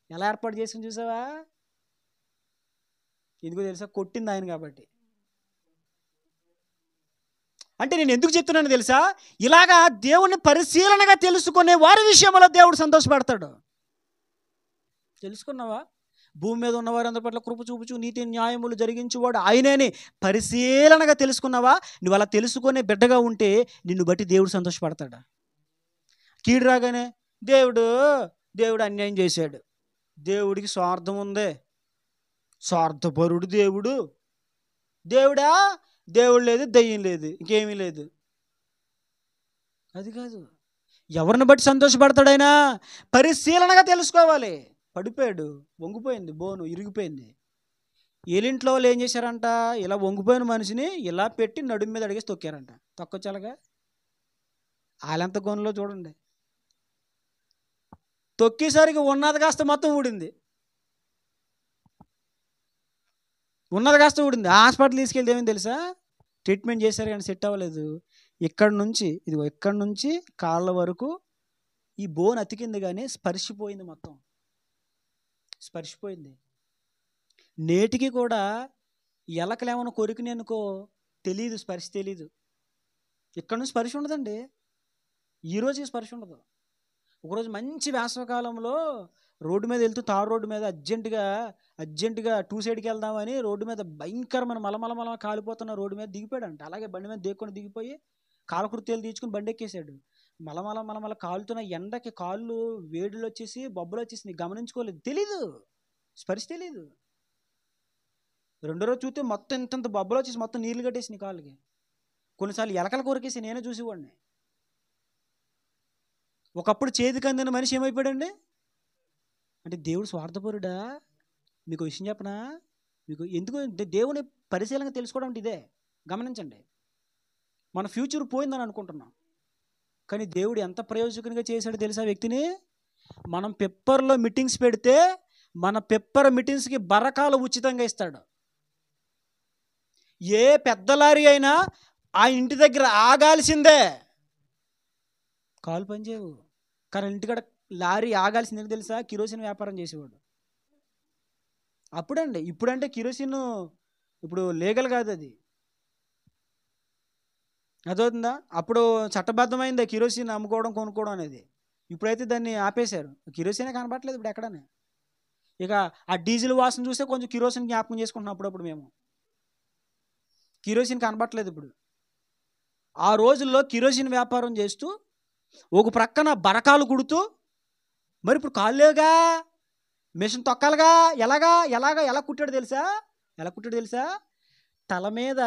ఎలా ఏర్పాటు చేసి చూసావా. ఎందుకో తెలుసా, కొట్టింది ఆయన కాబట్టి. అంటే నేను ఎందుకు చెప్తున్నాను తెలుసా, ఇలాగా దేవుణ్ణి పరిశీలనగా తెలుసుకునే వారి విషయంలో దేవుడు సంతోషపడతాడు. తెలుసుకున్నావా, భూమి మీద ఉన్నవారందరి పట్ల కృప చూపుచు నీతి న్యాయములు జరిగించేవాడు ఆయనేని పరిశీలనగా తెలుసుకున్నావా. నువ్వు అలా తెలుసుకునే బిడ్డగా ఉంటే నిన్ను బట్టి దేవుడు సంతోషపడతాడు. కీడు రాగానే దేవుడు అన్యాయం చేశాడు, దేవుడికి స్వార్థం ఉంది, స్వార్థపరుడు దేవుడా, దేవుడు లేదు, దయ్యం లేదు, ఇంకేమీ లేదు. అది కాదు. ఎవరిని బట్టి సంతోషపడతాడైనా పరిశీలనగా తెలుసుకోవాలి. పడిపోయాడు, వంగిపోయింది, బోను ఇరిగిపోయింది. ఏలింట్లో వాళ్ళు ఏం చేశారంట, ఇలా వంగిపోయిన మనిషిని ఇలా పెట్టి నడుము మీద అడిగేసి తొక్కారంట. తొక్కొచ్చాలగా, వాళ్ళెంత గొనలో చూడండి. తొక్కేసరికి ఉన్నది కాస్త మొత్తం ఊడింది, హాస్పిటల్ తీసుకెళ్తే ఏమని తెలుసా, ట్రీట్మెంట్ చేశారు కానీ సెట్ అవ్వలేదు. ఇక్కడి నుంచి కాళ్ళ వరకు ఈ బోన్ అతికింది కానీ స్పర్శిపోయింది, మొత్తం స్పర్శిపోయింది. నేటికి కూడా ఎలకలేమన్నా కొరికిని అనుకో తెలీదు, స్పర్శ తెలీదు. ఇక్కడ నుంచి స్పర్శ ఉండదండి, ఈరోజు స్పర్శ ఉండదు. ఒకరోజు మంచి వేసవకాలంలో రోడ్డు మీద వెళ్తూ తారు రోడ్డు మీద అర్జెంటుగా టూ సైడ్కి వెళ్దామని రోడ్డు మీద భయంకరమైన మలమల కాలిపోతున్న రోడ్డు మీద దిగిపోయాడంట. అలాగే బండి మీద దేక్కొని దిగిపోయి కాలకృత్యాలు తీర్చుకుని బండి ఎక్కేసాడు. మలమల కాలుతున్న ఎండకి కాళ్ళు వేడిలో వచ్చేసి బొబ్బలు వచ్చేసి గమనించుకోలేదు, తెలీదు, స్పర్శ తెలీదు. రెండో రోజు చూస్తే మొత్తం ఇంత బొబ్బలు వచ్చేసి మొత్తం నీళ్లు కట్టేసి కాళ్ళకి. కొన్నిసార్లు ఎలకలు కొరికేసి నేనే చూసేవాడిని. ఒకప్పుడు చేతికి అందిన మనిషి ఏమైపోయాడండి. అంటే దేవుడు స్వార్థపరుడా. మీకు విషయం చెప్పనా, మీకు ఎందుకు దేవుని పరిశీలనగా తెలుసుకోవడం అంటే ఇదే. గమనించండి, మన ఫ్యూచర్ పోయిందని అనుకుంటున్నాం, కానీ దేవుడు ఎంత ప్రయోజకునిగా చేశాడో తెలుసా వ్యక్తిని. మనం పెప్పర్లో మీటింగ్స్ పెడితే మన పెప్పర్ మీటింగ్స్కి బరకాలు ఉచితంగా ఇస్తాడు. ఏ పెద్ద లారీ అయినా ఆ ఇంటి దగ్గర ఆగాల్సిందే, కాలు పనిచేయవు. కానీ ఇంటికాడ లారీ ఆగాల్సిందే తెలుసా, కిరోసిన్ వ్యాపారం చేసేవాడు. ఇప్పుడంటే కిరోసిన్ ఇప్పుడు లీగల్ కాదు, అది అదవుతుందా. అప్పుడు చట్టబద్ధమైంది కిరోసిన్ అమ్ముకోవడం కొనుక్కోవడం అనేది. ఇప్పుడైతే దాన్ని ఆపేశారు, కిరోసినే కనబడట్లేదు ఇప్పుడు ఎక్కడనే. ఇక ఆ డీజిల్ వాసన చూస్తే కొంచెం కిరోసిన్ జ్ఞాపకం చేసుకుంటున్నాం అప్పుడప్పుడు. మేము కిరోసిన్ కనబడట్లేదు ఇప్పుడు. ఆ రోజుల్లో కిరోసిన్ వ్యాపారం చేస్తూ ఒక ప్రక్కన బరకాలు కుడుతూ, మరి ఇప్పుడు కాళ్ళేగా మిషన్ తొక్కాలిగా, ఎలా కుట్టాడు తెలుసా, తల మీద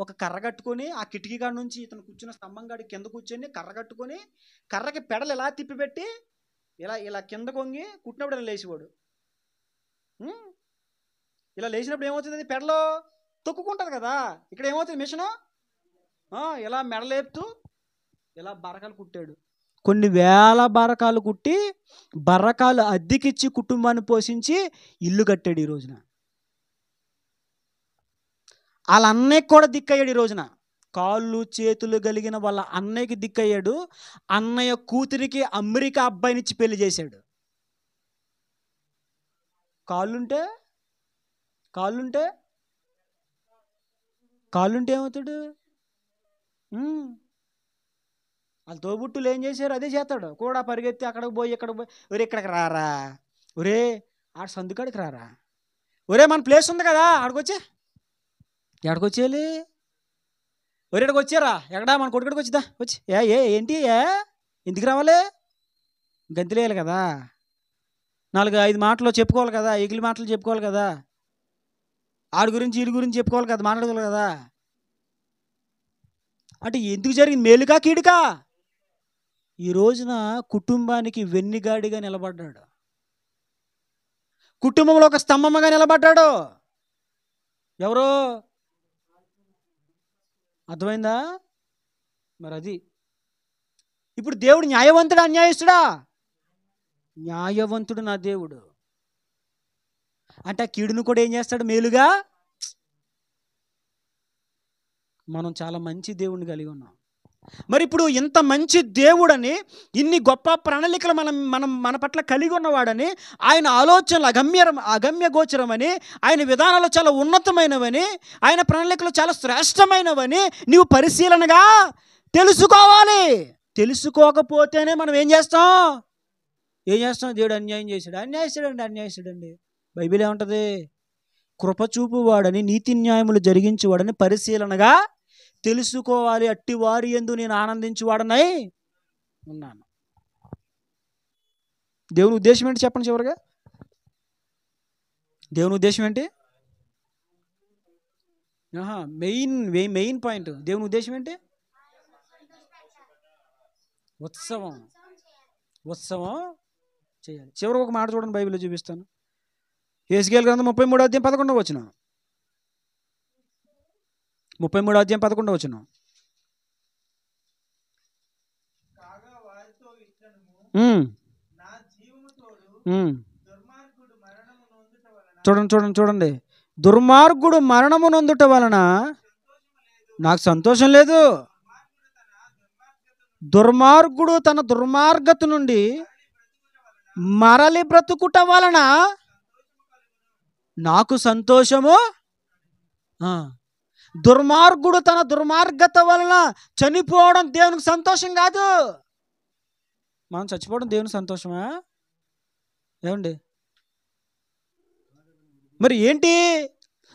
ఒక కర్ర కట్టుకొని ఆ కిటికీ కాడ నుంచి ఇతను కూర్చున్న స్తంభం కాడి కింద కూర్చొని కర్ర కట్టుకొని కర్రకి పెడలు ఎలా తిప్పిపెట్టి ఇలా కింద కొంగి కుట్టినప్పుడు ఇలా లేచివాడు. ఇలా లేచినప్పుడు ఏమవుతుంది, పెడలో తొక్కుకుంటుంది కదా. ఇక్కడ ఏమవుతుంది, మిషను ఇలా మెడలేపుతూ ఇలా బరకాలు కుట్టాడు. కొన్ని వేల బరకాలు కుట్టి బరకాలు అద్దెకిచ్చి కుటుంబాన్ని పోషించి ఇల్లు కట్టాడు. ఈ రోజున వాళ్ళ అన్నయ్యకి కూడా దిక్కయ్యాడు. ఈ రోజున కాళ్ళు చేతులు కలిగిన వాళ్ళ అన్నయ్యకి దిక్కయ్యాడు. అన్నయ్య కూతురికి అమెరికా అబ్బాయినిచ్చి పెళ్లి చేశాడు. కాళ్ళుంటే ఏమవుతాడు. వాళ్ళ తోబుట్టులు ఏం చేశారు అదే చేస్తాడు కూడా. పరిగెత్తి అక్కడికి పోయి ఇక్కడికి రారా, ఒరే ఆడ సందుకాడికి రారా, ఒరే మన ప్లేస్ ఉంది కదా ఆడికొచ్చే, ఎక్కడికొచ్చేయాలి, ఒరే ఇక్కడికి వచ్చారా, ఎక్కడా మన కొడుకుడికి వచ్చిదా, వచ్చి ఏంటి ఎందుకు రావాలి, గంతులేయాలి కదా. 4-5 మాటలు చెప్పుకోవాలి కదా, ఎగిలి మాటలు చెప్పుకోవాలి కదా, ఆడి గురించి వీడి గురించి చెప్పుకోవాలి కదా, మాట్లాడుకోవాలి కదా. అంటే ఎందుకు జరిగింది? మేలుకా కీడుకా? ఈ రోజున కుటుంబానికి వెన్నిగాడిగా నిలబడ్డాడు, కుటుంబంలో ఒక స్తంభముగా నిలబడ్డాడు. ఎవరో అర్థమైందా? మరి అది ఇప్పుడు దేవుడు న్యాయవంతుడా అన్యాయస్తుడా? న్యాయవంతుడు నా దేవుడు. అంటే ఆ కీడును కూడా ఏం చేస్తాడు? మేలుగా. మనం చాలా మంచి దేవుడిని కలిగి ఉన్నాం. మరి ఇప్పుడు ఇంత మంచి దేవుడని, ఇన్ని గొప్ప ప్రణాళికలు మన పట్ల కలిగి ఉన్నవాడని, ఆయన ఆలోచనలు అగమ్య గోచరమని, ఆయన విధానాలు చాలా ఉన్నతమైనవని, ఆయన ప్రణాళికలు చాలా శ్రేష్టమైనవని నీవు పరిశీలనగా తెలుసుకోవాలి. తెలుసుకోకపోతేనే మనం ఏం చేస్తాం? దేవుడు అన్యాయం చేశాడు, అన్యాయస్తుడండి. బైబిల్ ఏముంటుంది? కృపచూపు వాడని, నీతి న్యాయములు జరిగించువాడని పరిశీలనగా తెలుసుకోవాలి. అట్టి వారి యందు నేను ఆనందించువాడనై ఉన్నాను. దేవుని ఉద్దేశం ఏంటి చెప్పండి చివరిగా? దేవుని ఉద్దేశం ఏంటి? Main point. దేవుని ఉద్దేశం ఏంటి? ఉత్సవం చేయాలి. చివరికి ఒక మాట చూడండి, బైబిల్లో చూపిస్తాను. హెస్కేలు గ్రంథం 33:11. 33:11. చూడండి. దుర్మార్గుడు మరణము నొందుట వలన నాకు సంతోషం లేదు. దుర్మార్గుడు తన దుర్మార్గత నుండి మరలి బ్రతుకుట వలన నాకు సంతోషము. దుర్మార్గుడు తన దుర్మార్గత వలన చనిపోవడం దేవునికి సంతోషం కాదు. మనం చచ్చిపోవడం దేవునికి సంతోషమా? ఏమండి? మరి ఏంటి?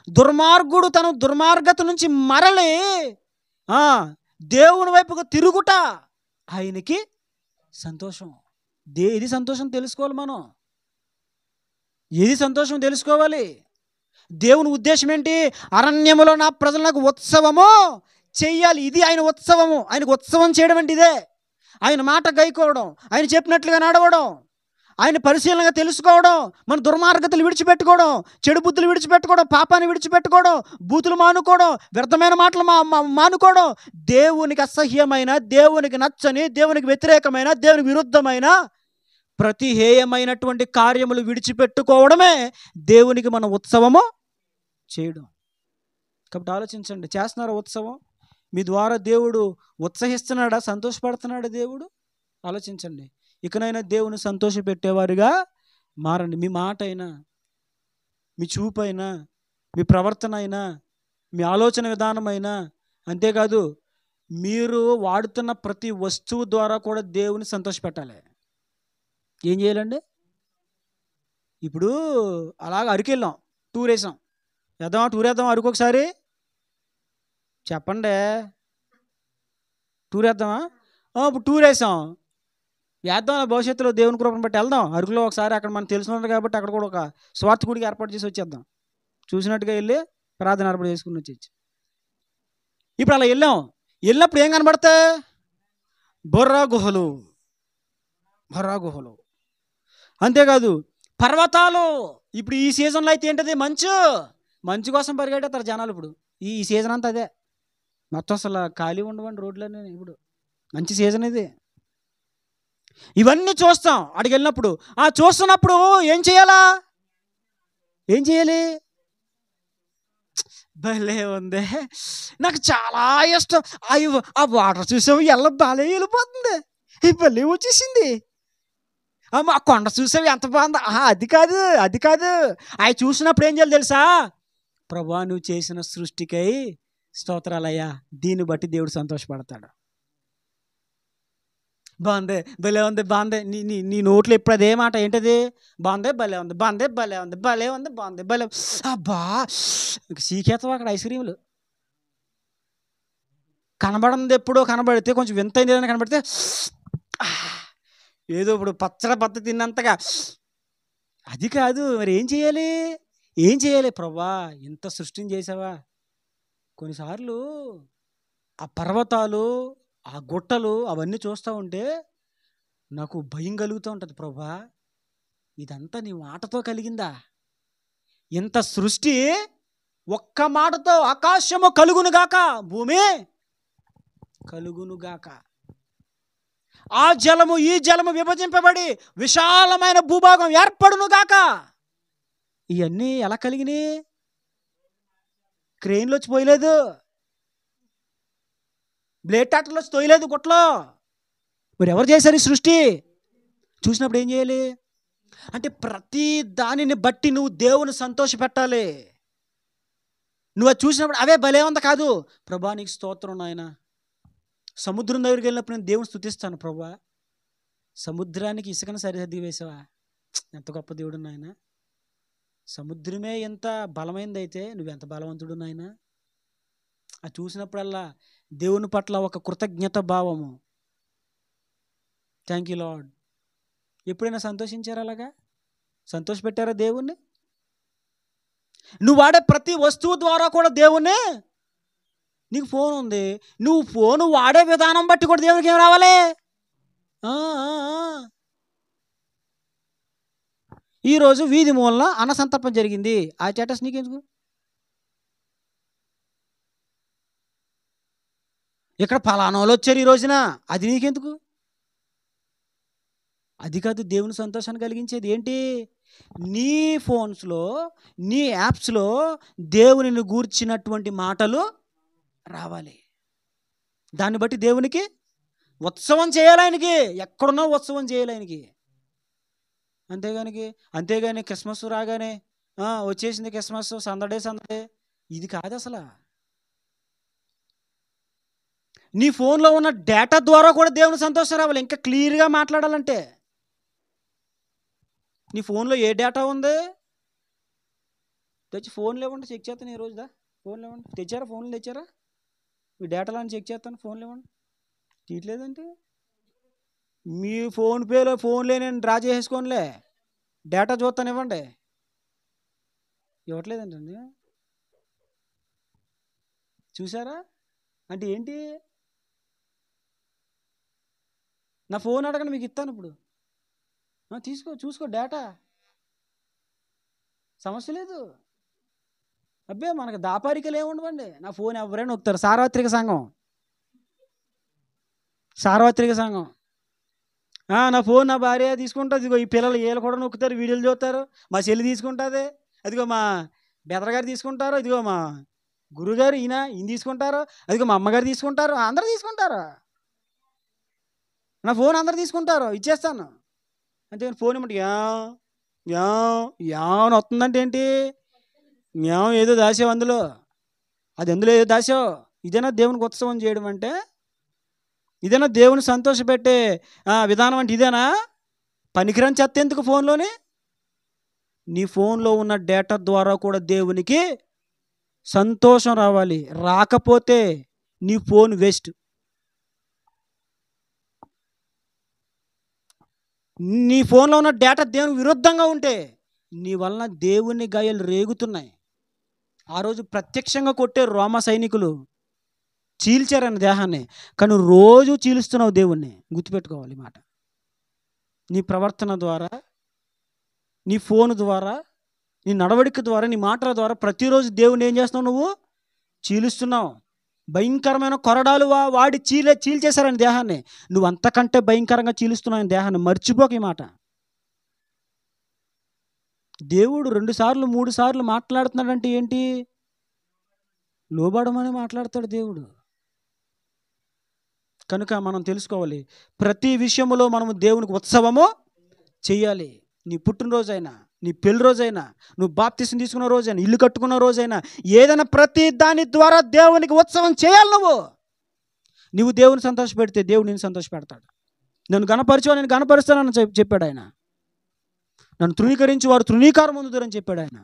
దుర్మార్గుడు తన దుర్మార్గత నుంచి మరలి దేవుని వైపుకు తిరుగుట ఆయనకి సంతోషం. ఏది సంతోషం తెలుసుకోవాలి మనం. ఏది సంతోషం తెలుసుకోవాలి. దేవుని ఉద్దేశం ఏంటి? అరణ్యములో నా ప్రజలకు ఉత్సవము చెయ్యాలి. ఇది ఆయన ఉత్సవము. ఆయనకు ఉత్సవం చేయడం అంటే ఇదే. ఆయన మాట గైకోవడం, ఆయన చెప్పినట్లుగా నడవడం, ఆయన పరిశీలనగా తెలుసుకోవడం, మన దుర్మార్గతలు విడిచిపెట్టుకోవడం, చెడు బుద్ధులు విడిచిపెట్టుకోవడం, పాపాన్ని విడిచిపెట్టుకోవడం, బూతులు మానుకోవడం, వ్యర్థమైన మాటలు మానుకోవడం, దేవునికి అసహ్యమైన, దేవునికి నచ్చని, దేవునికి వ్యతిరేకమైన, దేవునికి విరుద్ధమైన ప్రతి హేయమైనటువంటి కార్యములు విడిచిపెట్టుకోవడమే దేవునికి మన ఉత్సవము చేయడం. కాబట్టి ఆలోచించండి, చేస్తున్నారా ఉత్సవం? మీ ద్వారా దేవుడు ఉత్సహిస్తున్నాడా? సంతోషపడుతున్నాడా దేవుడు? ఆలోచించండి. ఇకనైనా దేవుని సంతోషపెట్టేవారుగా మారండి. మీ మాట అయినా, మీ చూపు అయినా, మీ ప్రవర్తన అయినా, మీ ఆలోచన విధానమైనా, అంతేకాదు మీరు వాడుతున్న ప్రతి వస్తువు ద్వారా కూడా దేవుని సంతోషపెట్టాలి. ఏం చేయాలండి? ఇప్పుడు అలాగ అరకు వెళ్ళాం, టూర్ వేసాం. టూర్ వేద్దాం అరకు ఒకసారి చెప్పండి. టూర్ వేద్దామా? ఇప్పుడు టూర్ వేసాం, వేద్దాం. భవిష్యత్తులో దేవుని కృపను బట్టి వెళ్దాం అరకులో ఒకసారి. అక్కడ మనం తెలుసుకున్నారు కాబట్టి అక్కడ కూడా ఒక స్వార్థ గుడికి ఏర్పాటు చేసి వచ్చేద్దాం. చూసినట్టుగా వెళ్ళి ప్రార్థన ఏర్పాటు చేసుకుని వచ్చేసి. ఇప్పుడు అలా వెళ్ళినప్పుడు ఏం కనబడతాయి? బొర్రా గుహలు. అంతేకాదు పర్వతాలు. ఇప్పుడు ఈ సీజన్లో అయితే ఏంటది? మంచు కోసం పరిగెడతారు జనాలు. ఇప్పుడు ఈ సీజన్ అంతా అదే. మొత్తం అసలు ఖాళీ ఉండవండి రోడ్లన్నీ. ఇప్పుడు మంచి సీజన్ ఇది. ఇవన్నీ చూస్తాం అక్కడికి వెళ్ళినప్పుడు. చూస్తున్నప్పుడు ఏం చేయాలి? భలే ఉంది, నాకు చాలా ఇష్టం. ఆ వాటర్ చూసాము, భలే వెళ్ళిపోతుంది, భలే వచ్చేసింది. ఆ కొండ చూసావు ఎంత బాగుంది. అది కాదు. అవి చూసినప్పుడు ఏం చేయాలి తెలుసా? ప్రభువా, నువ్వు చేసిన సృష్టికై స్తోత్రాలయ్యా, దీన్ని బట్టి దేవుడు సంతోషపడతాడు. బాగుంది, భలే ఉంది, బాగుంది. నీ నోట్లో ఎప్పుడు అదే మాట. ఏంటది? బాగుంది, భలే ఉంది, భలే. అబ్బా, సీకేతావు అక్కడ ఐస్ క్రీములు. కనబడింది ఎప్పుడో కనబడితే, కొంచెం వింతైంది ఏదైనా కనబడితే, ఏదో ఇప్పుడు పచ్చడి తిన్నంతగా అది కాదు, మరి ఏం చేయాలి? ఏం చేయాలి? ప్రభా, ఇంత సృష్టిని చేసావా? కొన్నిసార్లు ఆ పర్వతాలు, ఆ గుట్టలు అవన్నీ చూస్తూ ఉంటే నాకు భయం కలుగుతూ ఉంటుంది. ప్రభా, ఇదంతా నీ మాటతో కలిగిందా? ఇంత సృష్టి ఒక్క మాటతో ఆకాశము కలుగునుగాక, భూమి కలుగునుగాక, ఆ జలము ఈ జలము విభజింపబడి విశాలమైన భూభాగం ఏర్పడునుగాక. ఇవన్నీ ఎలా కలిగినాయి? క్రెయిన్లో వచ్చి పోయలేదు, బ్లేడ్ ట్రాక్టర్లో వచ్చి తోయలేదు గుట్టలో. మరి ఎవరు చేశారు ఈ సృష్టి? చూసినప్పుడు ఏం చేయాలి? అంటే ప్రతి దానిని బట్టి నువ్వు దేవుని సంతోష పెట్టాలి. నువ్వు అది చూసినప్పుడు అవే భలే ఉంది కాదు, ప్రభా నీకు స్తోత్రం నాయన. సముద్రం దగ్గరికి వెళ్ళినప్పుడు నేను దేవుని స్తుతిస్తాను. ప్రభా, సముద్రానికి ఇసుకను సరిహద్దు వేసావా? ఎంత గొప్ప దేవుడు నాయన. సముద్రమే ఎంత బలమైనది అయితే నువ్వెంత బలవంతుడు నాయన. అది చూసినప్పుడల్లా దేవుని పట్ల ఒక కృతజ్ఞత భావము. Thank you lord. ఎప్పుడైనా సంతోషించారా? అలాగా సంతోషపెట్టారా దేవుణ్ణి? నువ్వు వాడే ప్రతి వస్తువు ద్వారా కూడా దేవుణ్ణి, నీకు ఫోన్ ఉంది, నువ్వు ఫోను వాడే విధానం బట్టి కూడా దేవునికి ఏం రావాలి? ఈరోజు వీధి మూలన అన్నసంతర్పణ జరిగింది, ఆ స్టేటస్ నీకెందుకు? ఇక్కడ ఫలానాలు వచ్చారు ఈ రోజున, అది నీకెందుకు? అది కాదు దేవుని సంతోషాన్ని కలిగించేది. ఏంటి? నీ ఫోన్స్లో, నీ యాప్స్లో దేవునిని గూర్చినటువంటి మాటలు రావాలి. దాన్ని బట్టి దేవునికి ఉత్సవం చేయాలి. ఆయనకి ఎక్కడున్నా ఉత్సవం చేయాలి ఆయనకి. అంతేగాని క్రిస్మస్ రాగానే వచ్చేసింది క్రిస్మస్, సందడే ఇది కాదు అసలు. నీ ఫోన్లో ఉన్న డేటా ద్వారా కూడా దేవుని సంతోషం రావాలి. ఇంకా క్లియర్గా మాట్లాడాలంటే నీ ఫోన్లో ఏ డేటా ఉంది తెచ్చి ఫోన్లు ఇవ్వండి, చెక్ చేస్తాను. ఈ రోజుదా ఫోన్లు ఇవ్వండి. తెచ్చారా? ఫోన్లు తెచ్చారా? మీ డేటాలను చెక్ చేస్తాను. ఫోన్లు ఇవ్వండి. తీయట్లేదంటే మీ ఫోన్పేలో ఫోన్లే నేను డ్రా చేసేసుకోనిలే, డేటా చూస్తాను, ఇవ్వండి. ఇవ్వట్లేదంటండి. చూసారా? అంటే ఏంటి? నా ఫోన్ అడగండి, మీకు ఇస్తాను. ఇప్పుడు చూసుకో డేటా, సమస్య లేదు. అబ్బే మనకు దాపారికలు ఏముండవండి. నా ఫోన్ ఎవరైనా నొక్కుతారు. సార్వత్రిక సంఘం నా ఫోన్ నా భార్య తీసుకుంటుంది. ఇదిగో ఈ పిల్లలు వీళ్ళు కూడా నొక్కుతారు, వీడియోలు చూస్తారు. మా చెల్లి తీసుకుంటుంది, అదిగో మా బెదరగారు తీసుకుంటారు, ఇదిగో మా గురుగారు ఈయన తీసుకుంటారు, అదిగో మా అమ్మగారు తీసుకుంటారు, అందరూ తీసుకుంటారు. నా ఫోన్ అందరు తీసుకుంటారు, ఇచ్చేస్తాను. అంతేగాని ఫోన్ ఇమ్మంటే అని వస్తుందంటే ఏంటి? ఏదో దాసావు అందులో, అది అందులో ఏదో దాసావు. ఇదేనా దేవునికి ఉత్సవం చేయడం అంటే? ఇదేనా దేవుని సంతోషపెట్టే విధానం అంటే? ఇదేనా? పనికిరాని చెత్త ఎందుకు ఫోన్లోని? నీ ఫోన్లో ఉన్న డేటా ద్వారా కూడా దేవునికి సంతోషం రావాలి. రాకపోతే నీ ఫోన్ వేస్ట్. నీ ఫోన్లో ఉన్న డేటా దేవునికి విరుద్ధంగా ఉంటే నీ వలన దేవుని గాయాలు రేగుతున్నాయి. ఆ రోజు ప్రత్యక్షంగా కొట్టే రోమా సైనికులు చీల్చారన్న దేహాన్ని, కానీ రోజు చీలుస్తున్నావు దేవుణ్ణి. గుర్తుపెట్టుకోవాలి మాట. నీ ప్రవర్తన ద్వారా, నీ ఫోన్ ద్వారా, నీ నడవడిక ద్వారా, నీ మాటల ద్వారా ప్రతిరోజు దేవుణ్ణి ఏం చేస్తున్నావు? నువ్వు చీలుస్తున్నావు. భయంకరమైన కొరడాలు వాడి చీల్చేశారని దేహాన్ని. నువ్వు అంతకంటే భయంకరంగా చీలుస్తున్నావు దేహాన్ని. మర్చిపోక ఈ మాట. దేవుడు 2 సార్లు 3 సార్లు మాట్లాడుతున్నాడంటే ఏంటి? లోబడమని మాట్లాడతాడు దేవుడు. కనుక మనం తెలుసుకోవాలి, ప్రతి విషయంలో మనము దేవునికి ఉత్సవము చేయాలి. నీ పుట్టినరోజైనా, నీ పెళ్లి రోజైనా, నువ్వు బాప్తిసం తీసుకున్న రోజైనా, ఇల్లు కట్టుకున్న రోజైనా, ఏదైనా ప్రతి దాని ద్వారా దేవునికి ఉత్సవం చేయాలి. నువ్వు దేవుని సంతోషపెడితే దేవుడు నేను సంతోషపెడతాడు. నన్ను గణపరిచే నేను గణపరుస్తానని చెప్పాడు ఆయన. నన్ను తృణీకరించి వారు తృణీకారం పొందుతారని చెప్పాడు ఆయన.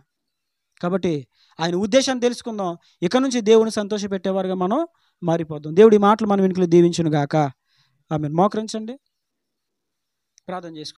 కాబట్టి ఆయన ఉద్దేశాన్ని తెలుసుకుందాం. ఇక నుంచి దేవుని సంతోషపెట్టేవారుగా మనం మారిపోదాం. దేవుడి మాటలు మన వెనుకలు దీవించును గాక. ఆమేన్. మోకరించండి, ప్రార్థన చేసుకోండి.